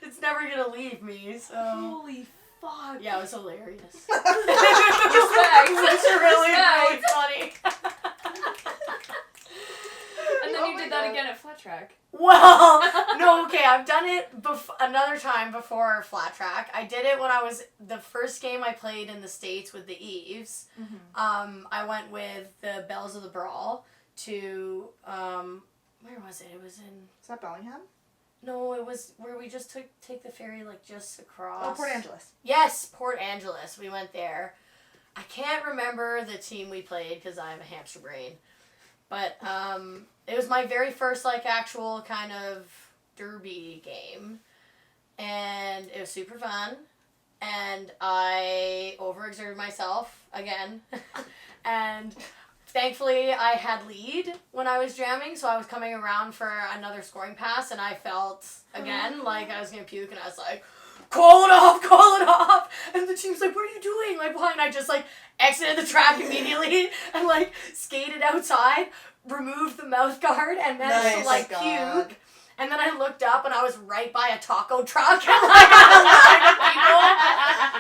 it's never gonna leave me, so. Holy fuck. Yeah, it was hilarious. Respect. It's really, really Respect. funny. And then you did that again at Flat Track. Well, no, okay, I've done it another time before Flat Track. I did it when I was, the first game I played in the States with the Eves. Mm-hmm. I went with the Bells of the Brawl to, where was it? It was in... Is that Bellingham? No, it was where we just take the ferry, like, just across. Oh, Port Angeles. Yes, Port Angeles. We went there. I can't remember the team we played because I have a hamster brain. But it was my very first, like, actual kind of derby game. And it was super fun. And I overexerted myself again. And thankfully I had lead when I was jamming, so I was coming around for another scoring pass, and I felt, again, like I was going to puke, and I was like, call it off! And the team's like, what are you doing? Like, why? And I just, like, exited the track immediately and, like, skated outside, removed the mouth guard, and managed to, like, puke. And then I looked up, and I was right by a taco truck, and, like, a line of people.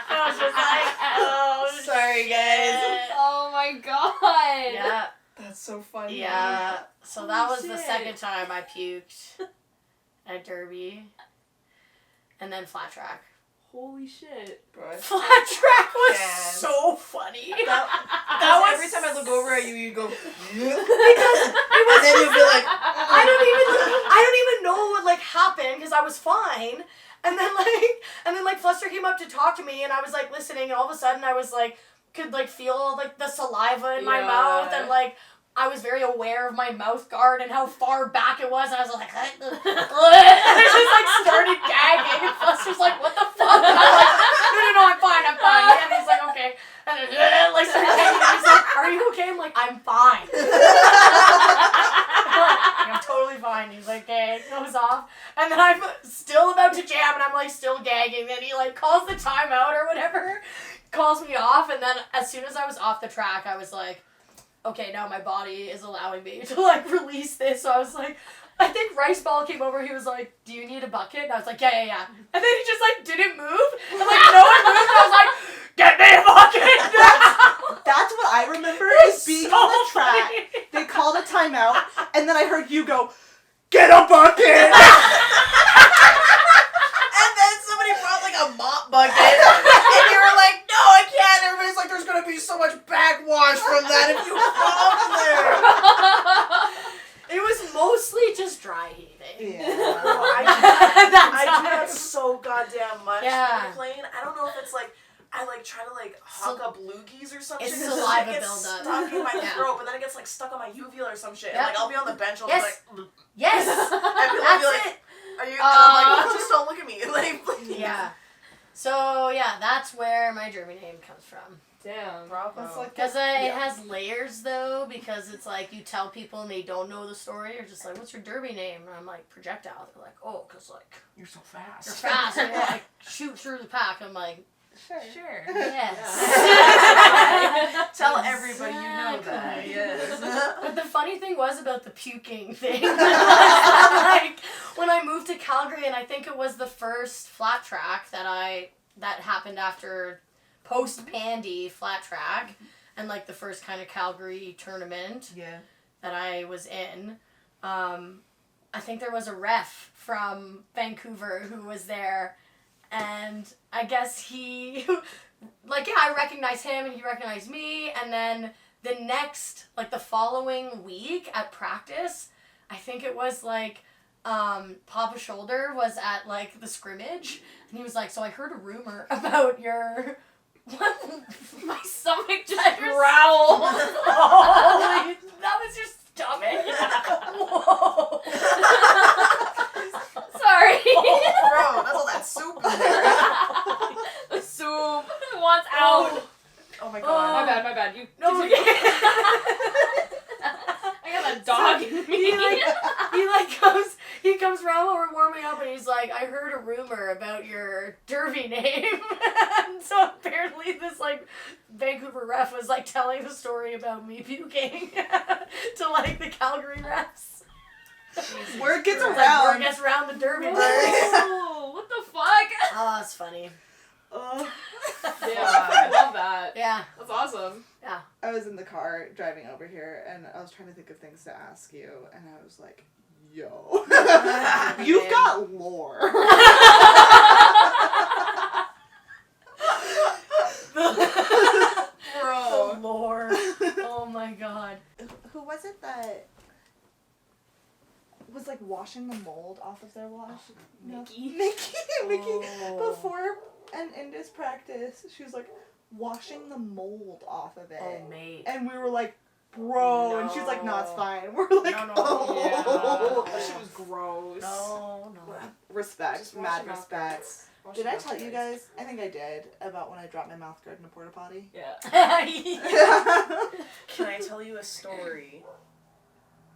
And I was just like, oh, Sorry, guys. shit. Oh my god. Yeah. That's so funny. Yeah. So that was the shit. second time I puked at Derby. And then Flat Track. Holy shit. Bro. Flat Track was Yes. so funny. That was every time I look over at you, you go, Because it was and then you'll be like, I don't even know what, like, happened because I was fine. And then Fluster came up to talk to me, and I was, like, listening, and all of a sudden I was, like, could, like, feel, like, the saliva in my Yeah. mouth, and, like, I was very aware of my mouth guard and how far back it was, and I was like, and I just, like, started gagging, and Fluster's like, what the fuck? And I'm like, no, I'm fine, I'm still about to jam, and I'm, like, still gagging, and he, like, calls the timeout or whatever, calls me off, and then as soon as I was off the track, I was like, okay, now my body is allowing me to, like, release this, so I was like, I think Rice Ball came over, he was like, do you need a bucket? And I was like, yeah. And then he just, like, didn't move, and, like, no one moved, and I was like, get me a bucket! That's what I remember is being so on the track. funny. They called a timeout, and then I heard you go, get a bucket! And then somebody brought like a mop bucket, and you were like, "No, I can't." Everybody's like, "There's gonna be so much backwash from that if you fall in there." It was mostly just dry heaving. Yeah. I do that so goddamn much Yeah. when I'm playing. I don't know if it's like I like try to like hawk up loogies or some It's shit. saliva It gets buildup. stuck in my Yeah. throat, but then it gets like stuck on my uvula or some shit. Yep. And like I'll be on the bench, I'll Yes. be like, Yes! and people will be That's like, it! "Are you?" And I'm like, "Just don't look at me." Like, please. Yeah. So, yeah, that's where my Derby name comes from. Damn. Bravo. That's like Because it has layers, though, because it's like you tell people and they don't know the story. You're just like, what's your Derby name? And I'm like, projectile. They're like, oh, because, like, You're so fast. you're fast and you like, shoot through the pack. I'm like, Sure. yes. Tell everybody you know that. Exactly. Yes. But the funny thing was about the puking thing. Like, when I moved to Calgary, and I think it was the first flat track that happened after post-Pandy flat track, and like the first kind of Calgary tournament Yeah. that I was in. I think there was a ref from Vancouver who was there, and I guess he, like, yeah, I recognized him and he recognized me, and then the next, like, the following week at practice, I think it was, like, Papa Shoulder was at, like, the scrimmage, and he was like, so I heard a rumor about your... What? My stomach just growled. Holy, that was your stomach. Whoa. Sorry. Bro, that's all that soup in there. The soup wants out. Oh my god. My bad. You. No, continue. I got a dog in me. He comes around while we're warming up and he's like, I heard a rumor about your Derby name. And so apparently this like Vancouver ref was like telling the story about me puking to like the Calgary refs. Word gets Like, around. word gets around the Derby birds. Oh, what the fuck? Oh, that's funny. Oh. Yeah, I love that. Yeah. That's awesome. I was in the car driving over here, and I was trying to think of things to ask you, and I was like, yo. You've got lore. Oh, Lord. Oh my god. Who was it that was like washing the mold off of their wash? Mickey. Mickey. Oh. Before an Indus practice, she was like washing the mold off of it. Oh, mate. And we were like, bro, and she's like, no, it's fine. We're like, No, no. oh. That shit was gross. No. Respect, Just wash mad your mouth respect. guards. Wash Did your I mouth tell you guards. guys? I think I did about when I dropped my mouth guard in a porta potty. Yeah. Can I tell you a story?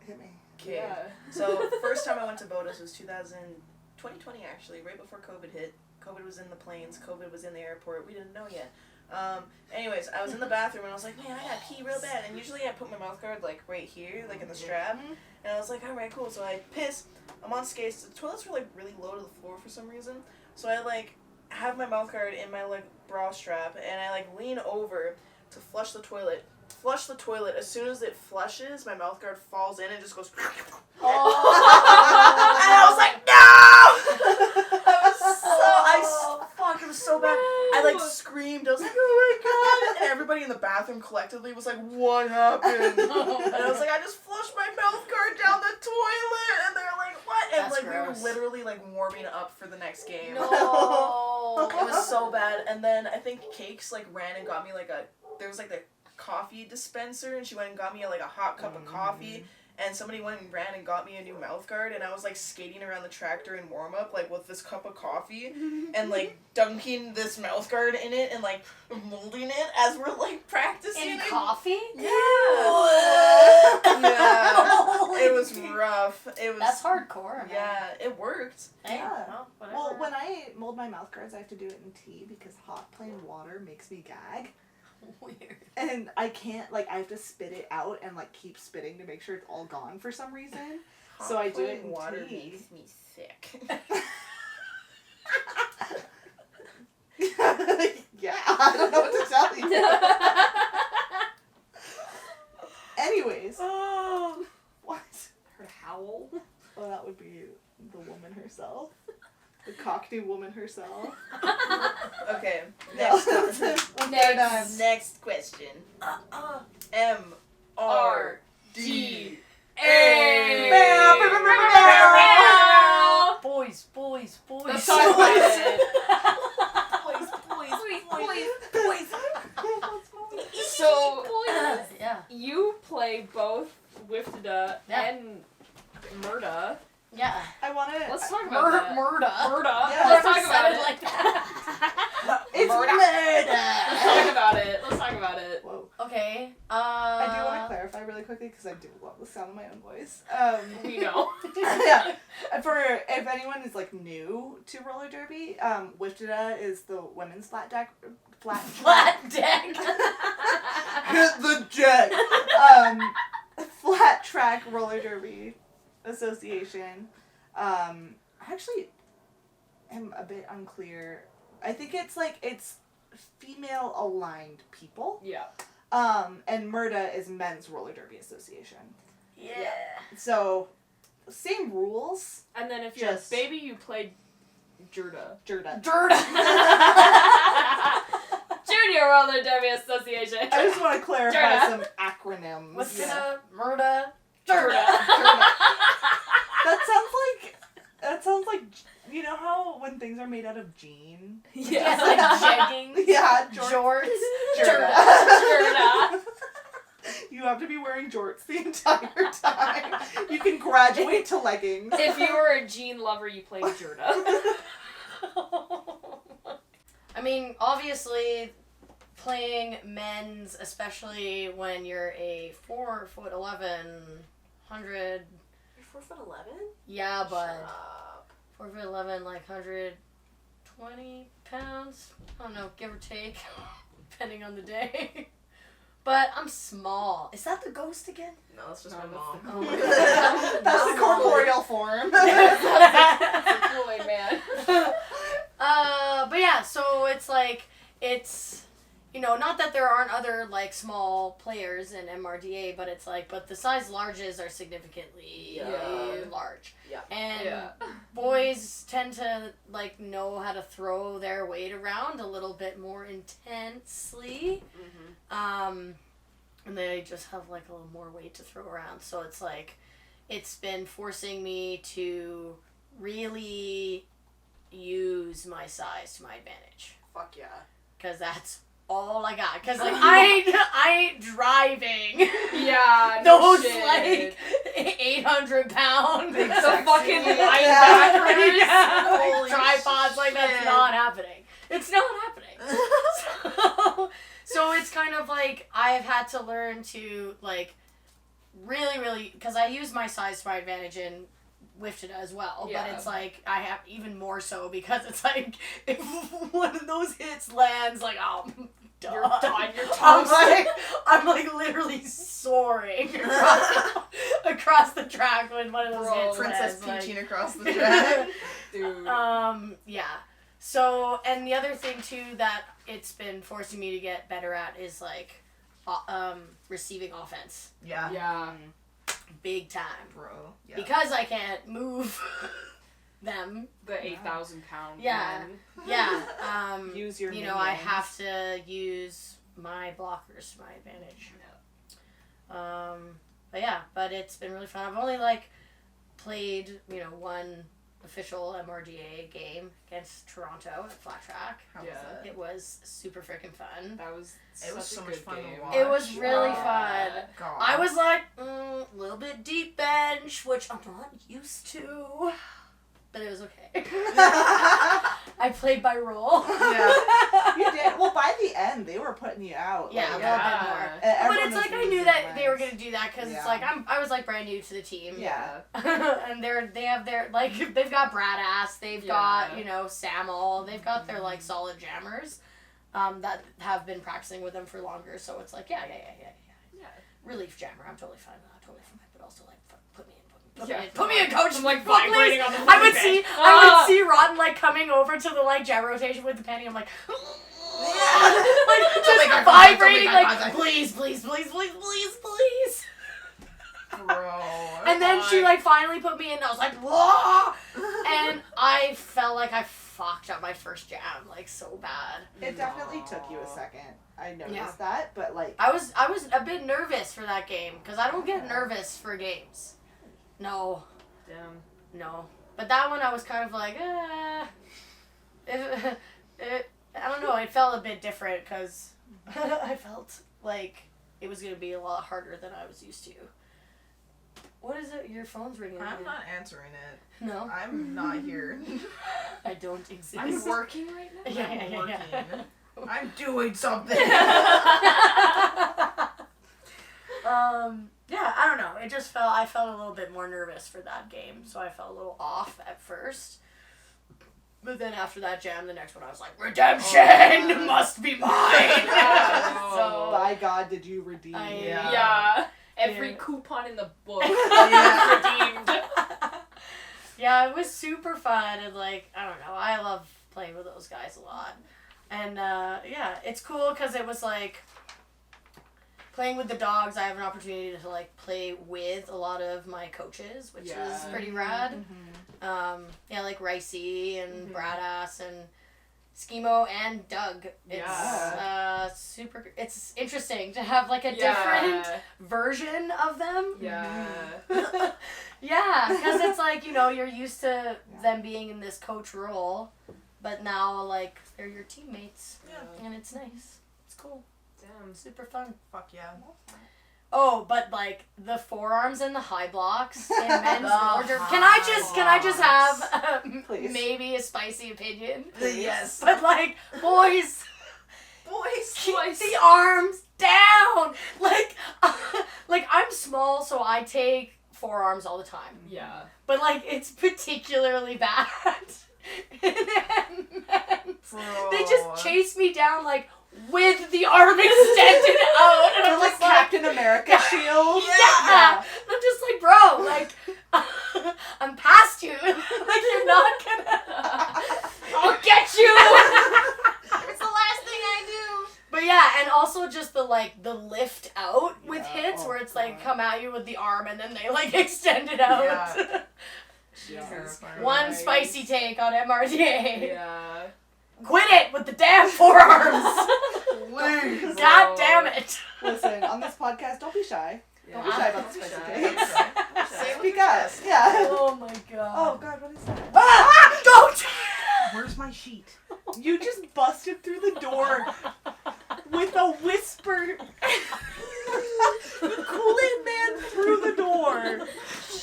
Hit me. Okay. Yeah. So, first time I went to Boyz was 2020 actually, right before COVID hit. COVID was in the planes, COVID was in the airport, we didn't know yet. Anyways, I was in the bathroom and I was like, man, I gotta pee real bad. And usually I put my mouth guard like right here, like in the strap. And I was like, alright, cool. So I piss, I'm on skates, the toilets were like really low to the floor for some reason. So I like have my mouth guard in my like bra strap and I like lean over to flush the toilet. Flush the toilet. As soon as it flushes, my mouth guard falls in and just goes. Oh. And I was like, no! Fuck, it was so bad. I like screamed. I was like, oh my god! And everybody in the bathroom collectively was like, what happened? And I was like, I just flushed my mouth guard down the toilet. And they're like, what? And That's like gross. we were literally like warming up for the next game. No. It was so bad. And then I think Cakes like ran and got me like there was like the coffee dispenser and she went and got me like a hot cup of coffee and somebody went and ran and got me a new mouth guard, and I was like skating around the track during warm up, like with this cup of coffee, and like dunking this mouth guard in it and like molding it as we're like practicing. In coffee? Yeah. Yeah. It was rough. It was. That's hardcore. Man. Yeah, it worked. Hey, Yeah. well, whatever. Well, when I mold my mouth guards, I have to do it in tea because hot plain water makes me gag. Weird. And I can't, like, I have to spit it out and, like, keep spitting to make sure it's all gone for some reason. So I do it in water tea. makes me sick. Yeah, I don't know what to tell you. Anyways. Oh. What? Her howl. Well, that would be the woman herself. The cockney woman herself. Okay. No. Next. We're done. Next question. MRDA. Boys. Let's talk about it. So, Yeah. you play both Wiftada Yeah. and MRDA. Yeah. I want to... Let's talk about that. Murda. MRDA. Yeah. Let's talk about it. Like that. It's Let's murder! talk about it. Let's talk about it. Whoa. Okay. I do want to clarify really quickly because I do love the sound of my own voice. We know. Yeah. If anyone is like new to roller derby, Wiftada is the women's flat deck. Flat deck. Hit the deck. Flat track roller derby association. I actually am a bit unclear. I think it's female aligned people. Yeah. And MRDA is men's roller derby association. Yeah. So, same rules. And then if you're Just- a baby, you play Jurda. Jurda. Junior Roller Derby Association. I just want to clarify Jurda. some acronyms. What's Yeah. Murda? Jurda. That sounds like, you know how when things are made out of jean? Yes, like jeggings. Yeah, Jorts. Jurda. Jurda. You have to be wearing jorts the entire time. You can graduate to leggings. If you were a jean lover, you played Jurda. I mean, obviously, playing men's, especially when you're a 4'11", 100. You're 4'11"? Yeah, but 4'11", like 120 pounds. I don't know, give or take, depending on the day. But I'm small. Is that the ghost again? No, that's just No, my mom. Oh my god. That's the corporeal form. Kool-Aid man. But yeah, so it's like, it's, you know, not that there aren't other, like, small players in MRDA, but it's like, but the size larges are significantly Yeah. large. Yeah. And Yeah. boys tend to, like, know how to throw their weight around a little bit more intensely. Mm-hmm. And they just have, like, a little more weight to throw around. So it's like, it's been forcing me to really use my size to my advantage. Fuck yeah. Because that's all I got. Because, like, I ain't driving Yeah, those, shit. like, 800-pound the fucking Yeah. linebackers. yeah, like, Holy tripods, like, that's shit. not happening. It's not happening. So it's kind of like, I've had to learn to, like, really, because I use my size to my advantage in Wiftada as well, Yeah. but it's like, I have even more so because it's like, if one of those hits lands, like, oh, done. You're done. You're I'm toast. like literally soaring across the track when one of those Bro, hits Princess lands. Peaching across the track. Dude. Yeah. So, and the other thing too that it's been forcing me to get better at is like, receiving offense. Yeah. Yeah. Big time. Bro. Yeah. Because I can't move them. The 8,000 pound Yeah. men. Yeah. Use your you know, I minions. have to use my blockers to my advantage. But yeah, but it's been really fun. I've only like played, you know, one official MRDA game against Toronto at Flat Track. How was Yeah. that? It was super freaking fun. That was It was such so a much good fun to game. watch. It was really Yeah. fun. God. I was like, a little bit deep bench, which I'm not used to, but it was okay. I played by role. Yeah. You did. Well, by the end, they were putting you out. Yeah, like, a little Yeah. bit more. and But everyone it's was like I losing knew that they were legs. gonna do that because it's Yeah. like I was like brand new to the team. Yeah. And they have their like they've got Brad Ass, they've got Yeah. Samuel, they've got their like solid jammers, that have been practicing with them for longer. So it's like yeah. Yeah. Relief jammer, I'm totally fine with that, totally fine. But also like put me in, Yeah. put me in, coach. I'm like please. vibrating on the I would fucking see bench. I would see Rotten like coming over to the like jam rotation with the penny. I'm like. Like just God, vibrating, oh my like God. please, please, please, please, please, please. Bro. And then she like finally put me in. And I was like, whoa! And I felt like I fucked up my first jam like so bad. It definitely took you a second. I noticed Yeah. that, but like. I was a bit nervous for that game because I don't get nervous for games. No, Damn. no. But that one I was kind of like, I don't know. It felt a bit different because I felt like it was gonna be a lot harder than I was used to. What is it? Your phone's ringing. I'm again. not answering it. No, I'm not here. I don't exist. I'm working right now. Yeah. I'm working. I'm doing something. Yeah, I don't know. It just I felt a little bit more nervous for that game, so I felt a little off at first. But then after that jam, the next one I was like, redemption must be mine. So By God, did you redeem? Yeah. Yeah. Every Yeah. coupon in the book Yeah. redeemed. yeah, it was super fun and like I don't know. I love playing with those guys a lot, and yeah, it's cool because it was like. Playing with the dogs, I have an opportunity to like play with a lot of my coaches, which is Yeah. pretty rad. Mm-hmm. Yeah, like Ricey and Mhm. Bradass and Schemo and Doug. It's Yeah. super. It's interesting to have like a different version of them. Yeah. Yeah, because it's like you're used to them being in this coach role, but now like they're your teammates, Yeah. and it's nice. It's cool. Damn. Super fun. Fuck yeah. Oh, but like the forearms and the high blocks in men's The roller derby. Can high I just have Please. maybe a spicy opinion? Yes. But like, boys, Boys. keep the arms down. Like I'm small, so I take forearms all the time. Yeah. But like, it's particularly bad. in men's. Bro. They just chase me down like with the arm extended out, and They're I'm like just like. Captain America shield. Yeah. I'm just like, bro, like, I'm past you. Like, you're not gonna. I'll get you. It's the last thing I do. But yeah, and also just the lift out with Yeah. hits Oh, where it's like God. come at you with the arm and then they like extend it out. Yeah. Jesus Terrifying. One Christ. spicy take on MRDA. Yeah. Quit it with the damn forearms. Please. God damn it. Listen, on this podcast, don't be shy. Don't be Yeah. shy about the spicy takes. Say it with Speak your up. chest. Yeah. Oh my god. Oh God, what is that? Ah! Don't! Where's my sheet? You just busted through the door with a whisper. The Kool-Aid Man through the door.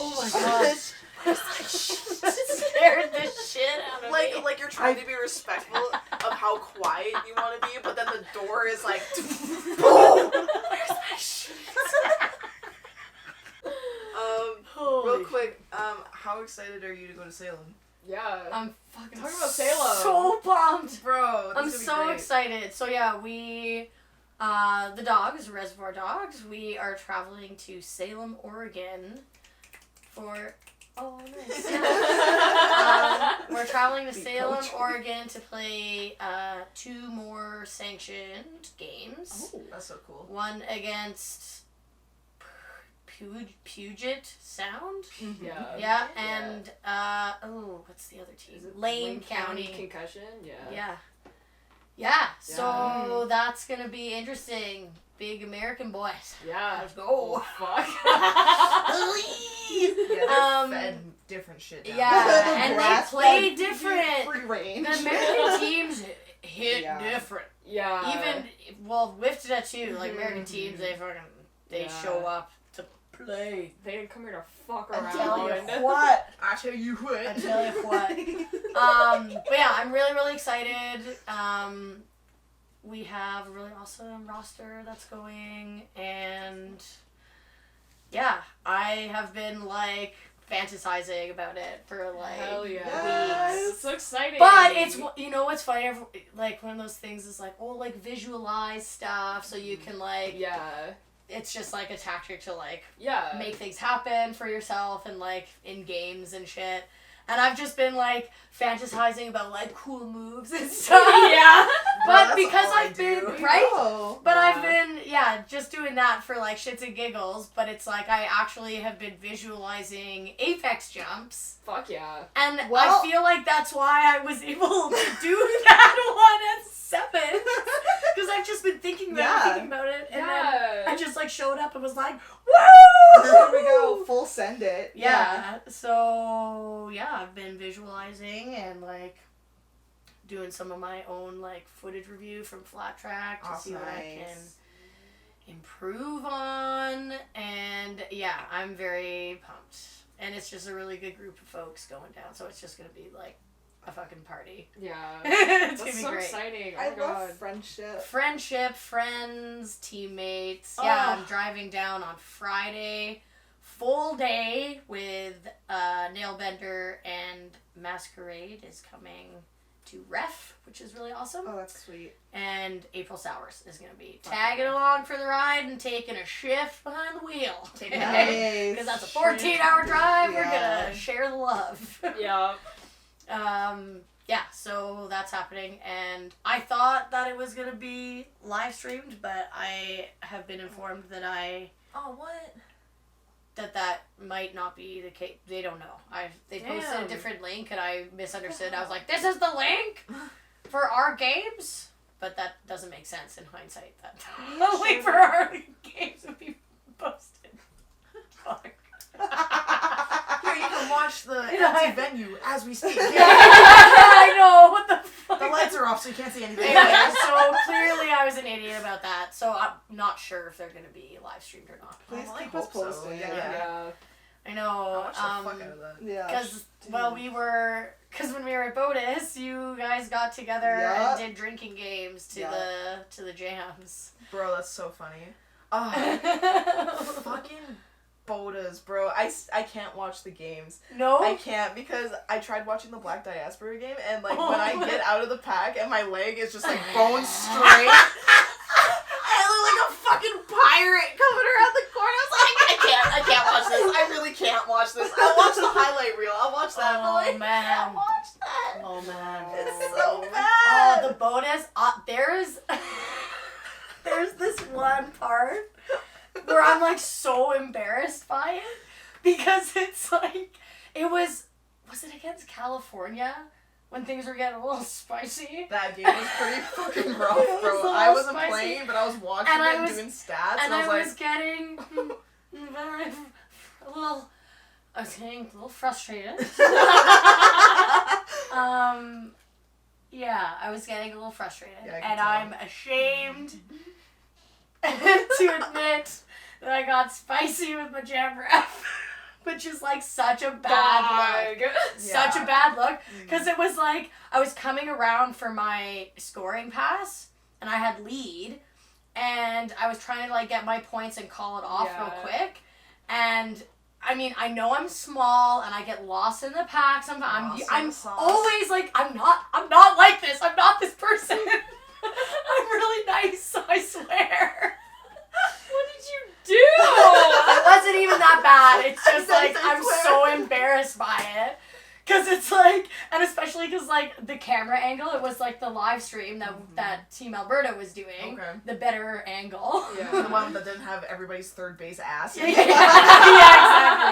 Oh my gosh. Scared the shit out of me. Like you're trying to be respectful of how quiet you want to be, but then the door is like, boom. Where's my shit? Real quick, how excited are you to go to Salem? Yeah. I'm fucking Talk about Salem. so pumped. Bro, I'm so excited. So yeah, we, the dogs, Reservoir Dogs, we are traveling to Salem, Oregon for, oh nice. We're traveling to Salem, Oregon to play 2 more sanctioned games. Oh. That's so cool. One against Puget Sound. Yeah. Yeah, and what's the other team? Is it Lane County. Concussion? Yeah. Yeah. Yeah. So that's gonna be interesting. Big American boys. Yeah. Let's go. Fuck. Yeah, they're different shit down Yeah, there. and they Grass play fed, different. Free range. The American teams hit Yeah. different. Yeah. Even WIFTA too. Like American teams, they Yeah. show up to play. They didn't come here to fuck I around. tell you what. I tell you what. I tell you what. But yeah, I'm really, really excited. We have a really awesome roster that's going, and yeah, I have been like fantasizing about it for like Hell yeah. Yes. It's so exciting. But it's, you know what's funny, like one of those things is like, oh, like visualize stuff so you can like, Yeah. it's just like a tactic to like Yeah. make things happen for yourself and like in games and shit. And I've just been like fantasizing about like cool moves and stuff. Yeah. But Bro, that's because all I I've been, do. right? Oh. But Yeah. I've been, just doing that for like shits and giggles. But it's like I actually have been visualizing Apex jumps. Fuck yeah. And Well- I feel like that's why I was able to do that one at 7. Because I've just been thinking about it. And then I Yeah. just like showed up and was like, woo! There we go. Full send it. Yeah. So, I've been visualizing and like doing some of my own like footage review from Flat Track to see what I can improve on. And I'm very pumped. And it's just a really good group of folks going down. So it's just going to be like a fucking party. Yeah. It's going That's to be so great. exciting. Oh I my god. love friendship. Friendship, friends, teammates. Oh. Yeah, I'm driving down on Friday. Full day with Nailbender and Masquerade is coming to Ref, which is really awesome. Oh, that's sweet. And April Sowers is going to be tagging along for the ride and taking a shift behind the wheel. Nice. Because that's a 14-hour drive. We're Yeah. going to share the love. Yeah. So that's happening, and I thought that it was gonna be live streamed, but I have been informed that Oh, what? that might not be the case. They don't know. They posted a Damn. different link, and I misunderstood. I was like, "This is the link for our games," but that doesn't make sense in hindsight. That the link for our games would be posted. Fuck. Here, you can watch the Yeah. empty venue as we speak. I know. What the fuck? The lights are off, so you can't see anything. Anyway, so clearly I was an idiot about that. So I'm not sure if they're going to be live streamed or not. Please Well, I keep us hope so, posted. yeah. Yeah. I know. I'll watch the fuck out of that. Yeah. Because when we were at Boyz, you guys got together Yeah. and did drinking games to the jams. Bro, that's so funny. Fucking Bodas, bro. I can't watch the games. No. I can't because I tried watching the Black Diaspora game and like Oh when I my- get out of the pack and my leg is just like bone straight. I look like a fucking pirate coming around the corner. I was like, I can't watch this. I really can't watch this. I'll watch the highlight reel. I'll watch that, but like, I man. can't watch that. Oh man. It's so Oh, bad. the bonus. There's this one part where I'm like so embarrassed by it because it's like was it against California when things were getting a little spicy? That game was pretty fucking rough, It was bro. a I little wasn't spicy. playing, but I was watching And it I and was- doing stats, And I was like, getting I was getting a little frustrated. I was getting a little frustrated. Yeah, I can and tell. I'm ashamed to admit that I got spicy with my jam ref, which is like such a bad look. Such a Yeah. bad look. Because it was like, I was coming around for my scoring pass, and I had lead, and I was trying to like get my points and call it off real Yeah. quick. And I mean, I know I'm small and I get lost in the pack sometimes. Lost in I'm the sauce. always like, I'm not like this. I'm not this person. I'm really nice, I swear. What did you do? It wasn't even that bad. It's just I like, I'm swear. so embarrassed by it. Because it's like, and especially because like the camera angle, it was like the live stream that Team Alberta was doing. Okay. The better angle. the Yeah. one that didn't have everybody's third base ass. Yeah, exactly.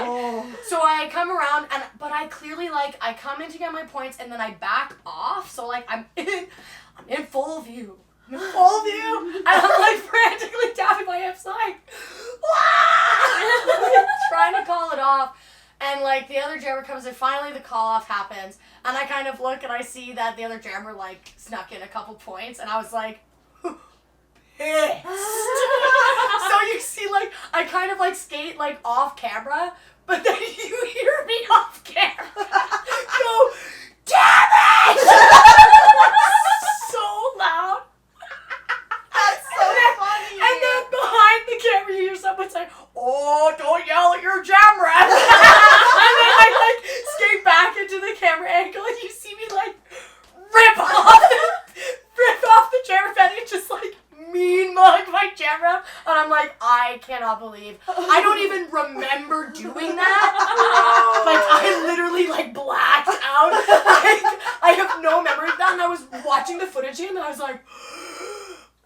Oh. So I come around, but I clearly like, I come in to get my points and then I back off. So like, I'm in full view. I'm in full view. And I'm like frantically tapping my F side. Trying to call it off. And, like, the other jammer comes in, finally the call-off happens, and I kind of look and I see that the other jammer, like, snuck in a couple points, and I was like, pissed. So you see, like, I kind of, like, skate, like, off camera, but then you hear me off camera go, damn it! So loud. That's so funny. And then behind the camera, you hear someone say, oh, don't yell at your jammer. And then I, like, skate back into the camera angle, and you see me, like, rip off the jammer bed and just, like, mean mug my jammer. And I'm like, I cannot believe. I don't even remember doing that. Like, I literally, like, blacked out. Like, I have no memory of that. And I was watching the footage again, and I was like,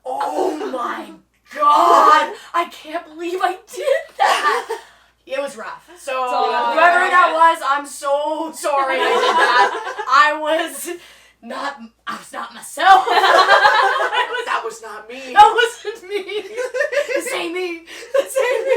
oh my God, I can't believe I did that. It was rough. So whoever that was, I'm so sorry I did that. I was not myself. That was not me. That wasn't me. This ain't me. This ain't me.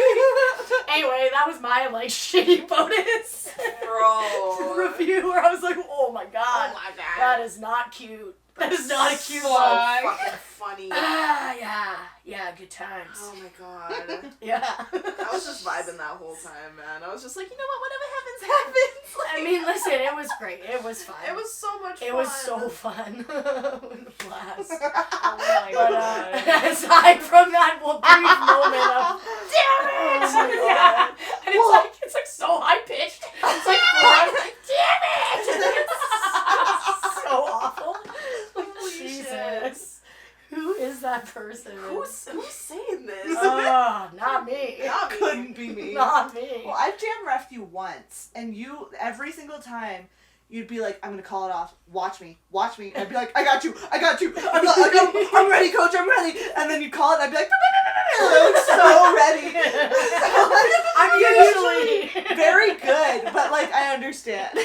Anyway, that was my, like, shitty bonus Bro. review where I was like, oh my God. Oh my God. That is not cute. That is not a cute So one. fucking funny. Yeah, good times. Oh my God. Yeah. I was just vibing that whole time, man. I was just like, you know what? Whatever happens, happens. Like, I mean, listen, it was great. It was fun. it was so much fun. It was so fun. Blast. Oh my But god. aside from that brief moment of damn it! Oh my Yeah. God. And it's like so high pitched. It's like damn it! It's so awful. Holy Jesus. Who is that person? Who's saying this? Not me. Not me. Couldn't be me. Not me. Well, I've jam refed you once, and you, every single time, you'd be like, I'm gonna call it off. Watch me. And I'd be like, I got you. I'm ready, coach, I'm ready. And then you'd call it, and I'd be like, I'm so ready. I'm usually very good, but, like, I understand.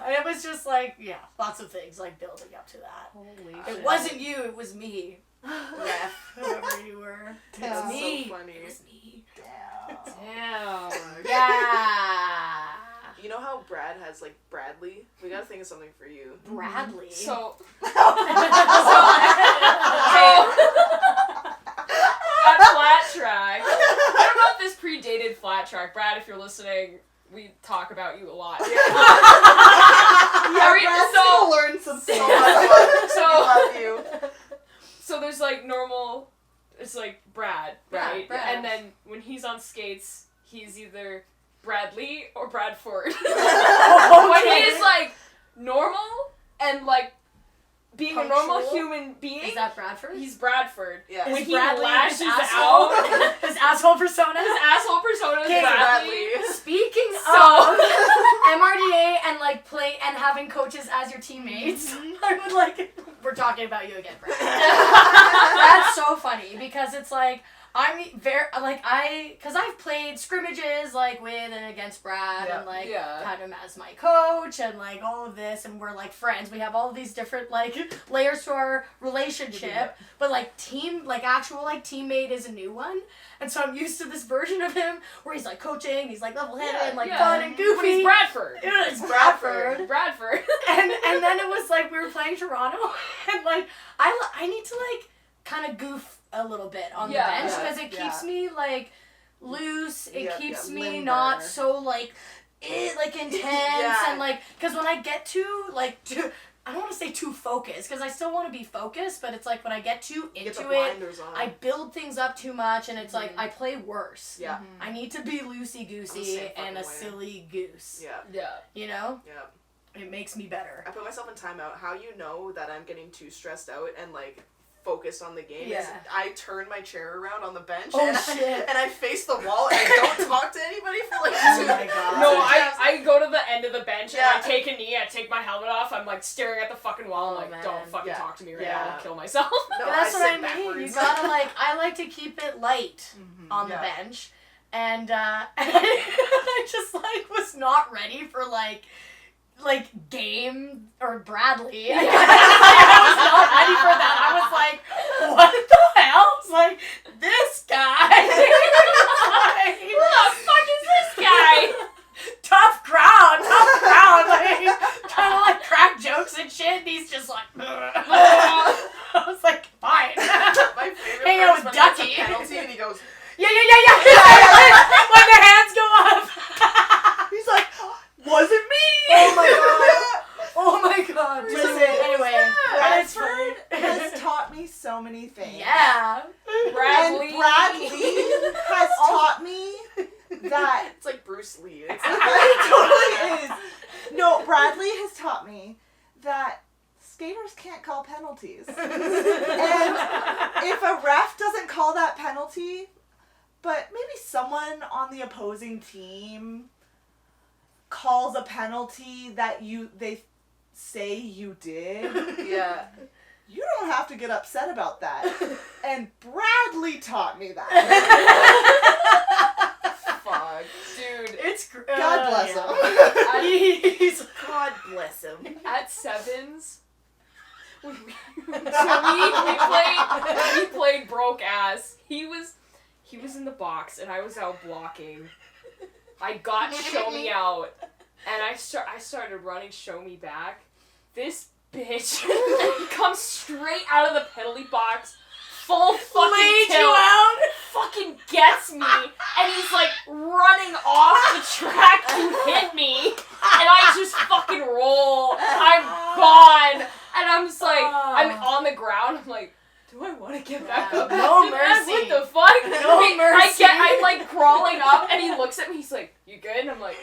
And it was just like, yeah, lots of things like building up to that. Holy It shit. wasn't you, it was me. Ref, whoever you were. It was That's me. so funny. It was me. Damn. Yeah. You know how Brad has, like, Bradley? We gotta think of something for you. Bradley. So at Flat Track, I don't know if this predated Flat Track. Brad, if you're listening, we talk about you a lot. Yeah, Alright, Brad's so- gonna learn something. So much fun. So- love you. So there's like normal, it's like Brad, right? Brad. And then when he's on skates, he's either Bradley or Bradford. When Okay. he's like normal and like being a normal Punctual? human being, Is that Bradford? he's Bradford. Yeah. When Is he Bradley lashes his asshole? out, His asshole persona? his asshole persona is Okay, Bradley. Speaking So- of MRDA and like play and having coaches as your teammates, I would like. We're talking about you again, Brad. That's so funny because it's like I'm very like because I've played scrimmages like with and against Brad and like Yeah. had him as my coach and like all of this and we're like friends. We have all of these different like layers to our relationship, but like actual like teammate is a new one. And so I'm used to this version of him where he's like coaching, he's like level-headed and like fun and goofy. When he's Bradford. Yeah, it's Bradford. Bradford. and then it was like we were playing Toronto and like I need to like kind of goof a little bit on the bench because it keeps me like loose. It keeps me limber. not so like intense Yeah. and like because when I get too I don't want to say too focused because I still want to be focused, but it's like when I get too Get into the it, blinders on. I build things up too much and it's like I play worse. Yeah. I need to be loosey I'm the goosey same and a fucking way. silly goose. Yeah. Yeah. You know, Yeah. it makes me better. I put myself in timeout. How you know that I'm getting too stressed out and like focused on the game is Yeah. I turn my chair around on the bench Oh, and, shit. I face the wall and I don't talk to anybody for like Oh 2 my God. No, So I go to the end of the bench Yeah. and I take a knee, I take my helmet off, I'm like staring at the fucking wall, I'm Oh, like, man. don't fucking Yeah. talk to me right Yeah. now, I'll kill myself. No, But that's I what I sit mean. backwards. You gotta like. I like to keep it light on the Yeah. bench, and I just like was not ready for like game or Bradley. I was not ready for that. I was like, what the hell? It's like this guy. Who the fuck like, I was like, fine. My favorite Hang part out is with when he gets a Ducky. penalty and he goes, Yeah. When the hands go up. He's like, wasn't me. Oh my god. Oh my god. Listen, anyway, that's Bradford fine. has taught me so many things. Yeah. Bradley. And Bradley has taught me that it's like Bruce Lee. It's it totally is. No, Bradley has taught me that skaters can't call penalties. And if a ref doesn't call that penalty, but maybe someone on the opposing team calls a penalty that they say you did, yeah. you don't have to get upset about that. And Bradley taught me that. Fuck. Dude, It's God bless him. He's God bless him. at sevens, we played broke ass. He was in the box and I was out blocking. I got show me out and I started running show me back. This bitch comes straight out of the penalty box, full fucking laid tilt, you out. fucking gets me, and he's like running off the track to hit me, and I just fucking roll. I'm gone, and I'm just like, I'm on the ground. I'm like, do I want to get back up? No after that? mercy. What the fuck? No mercy. I'm like crawling up, and he looks at me. He's like, "You good?" And I'm like,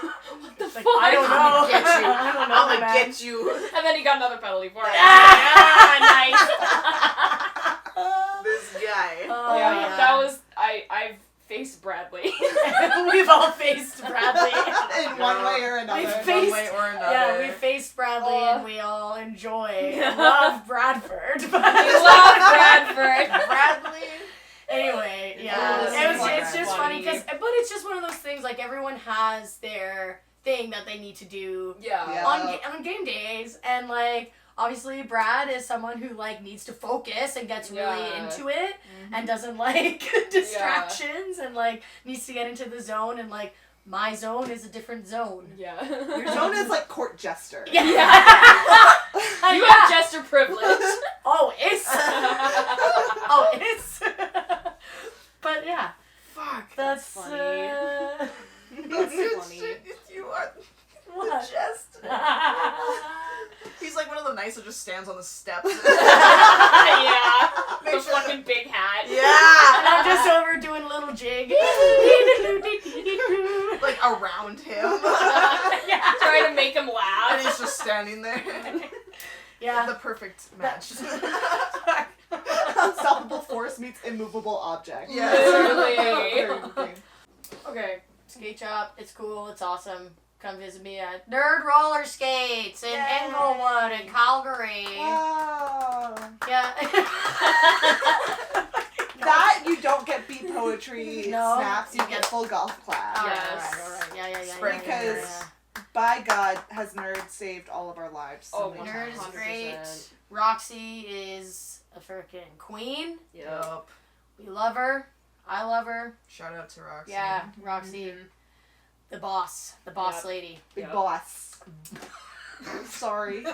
"What the fuck?" I don't know. Get you. I don't know, I'm gonna man. get you. And then he got another penalty for it. Nice. This guy. Oh, Yeah, that was I've faced Bradley. We've all faced Bradley. In one way or another. We've One faced- way or another. Yeah, we faced Bradley and we all enjoy and love Bradford. We love Bradford. Bradley. Anyway, yeah, Oh, it's just funny because, but it's just one of those things. Like everyone has their thing that they need to do Yeah. Yeah. on game days, and like obviously Brad is someone who like needs to focus and gets really Yeah. into it and doesn't like distractions and like needs to get into the zone, and like my zone is a different zone. Yeah. Your zone is like court jester. Yeah. You Yeah. have jester privilege. Oh, it's. Oh, it's. But yeah, Fuck. that's funny. That's funny. You are What? the jester. He's like one of the nice that just stands on the steps. Yeah. Make The sure- fucking big hat. And Yeah. I'm just over doing a little jig. Like around him. Yeah. Trying to make him And laugh. he's just standing there. Yeah. The perfect match. Unstoppable force meets immovable object. Yeah. Literally. Okay. Skate shop. It's cool. It's awesome. Come visit me at Nerd Roller Skates in Yay. Englewood and Calgary. Wow. Yeah. That you don't get beat poetry No. snaps, you get full golf class. Yes. All right. Yeah. Spring Because by God has Nerd saved all of our lives. Oh, many Nerd is times. 100%. great. Roxy is a freaking queen. Yup. We love her. I love her. Shout out to Roxy. Yeah, Roxy, the boss Yep. lady. Big Yep. boss. Sorry.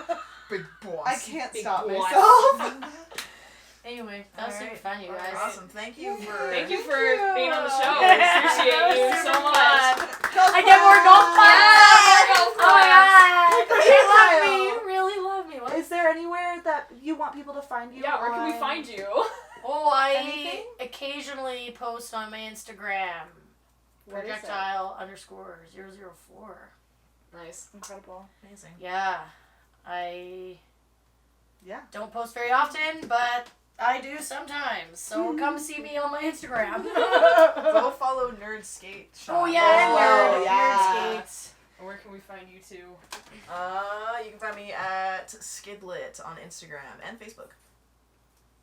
Big boss. I can't Big stop boss. myself. Anyway, that was super Alright. fun, you guys. Awesome. Thank you for. Thank you for Thank you. being on the show. Yeah. Appreciate you so Super much. fun. I get more golf Yeah, claps. golf Oh my god. claps. You love Kyle. me. You really love me. What? Is there anywhere that you want people to find you? Yeah, where can we on- find you? Oh, I Anything? occasionally post on my Instagram. What is it? Projectile_004. Nice. Incredible. Amazing. Yeah. I Yeah. don't post very often, but I do sometimes. So come see me on my Instagram. Go follow Nerd Skate Shop. Oh yeah, Oh, nerd, yeah. nerd skates. Where can we find you too? You can find me at Skidlet on Instagram and Facebook.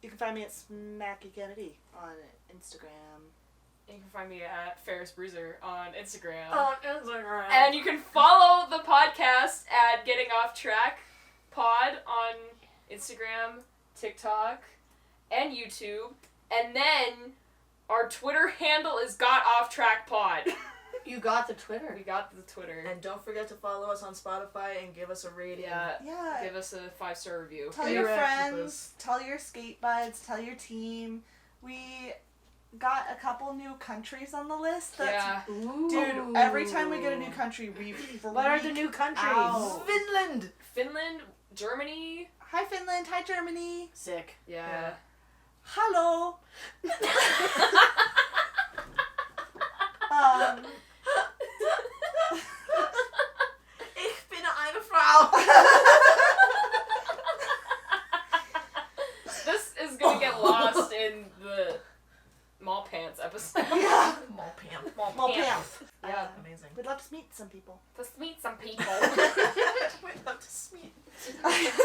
You can find me at Smacky Kennedy on Instagram. You can find me at Ferris Bruiser on Instagram. On Instagram. And you can follow the podcast at Getting Off Track Pod on Instagram, TikTok, and YouTube. And then our Twitter handle is Got Off Track Pod. You got the Twitter. We got the Twitter. And don't forget to follow us on Spotify and give us a rating. Yeah. Yeah. Give us a 5-star review. Tell your Correct, friends, tell your skate buds, tell your team. We got a couple new countries on the list. Yeah. Ooh. Dude, every time we get a new country, we What are the new countries? out. Finland! Finland, Germany. Hi Finland, hi Germany. Sick. Yeah. Hello. Ich bin eine Frau! This is gonna get lost in the Mall Pants episode. Yeah. Mall Pam. Well, Pam. Yeah. Amazing. We'd love to meet some people. Let's meet some people. We'd love to meet.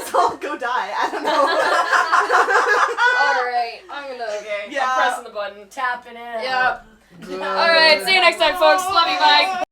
So I'll go die. I don't know. Alright, I'm gonna. Okay. Yeah. I'm pressing the button. Tapping in. Yeah. Alright, see you next time, folks. Love you, bye.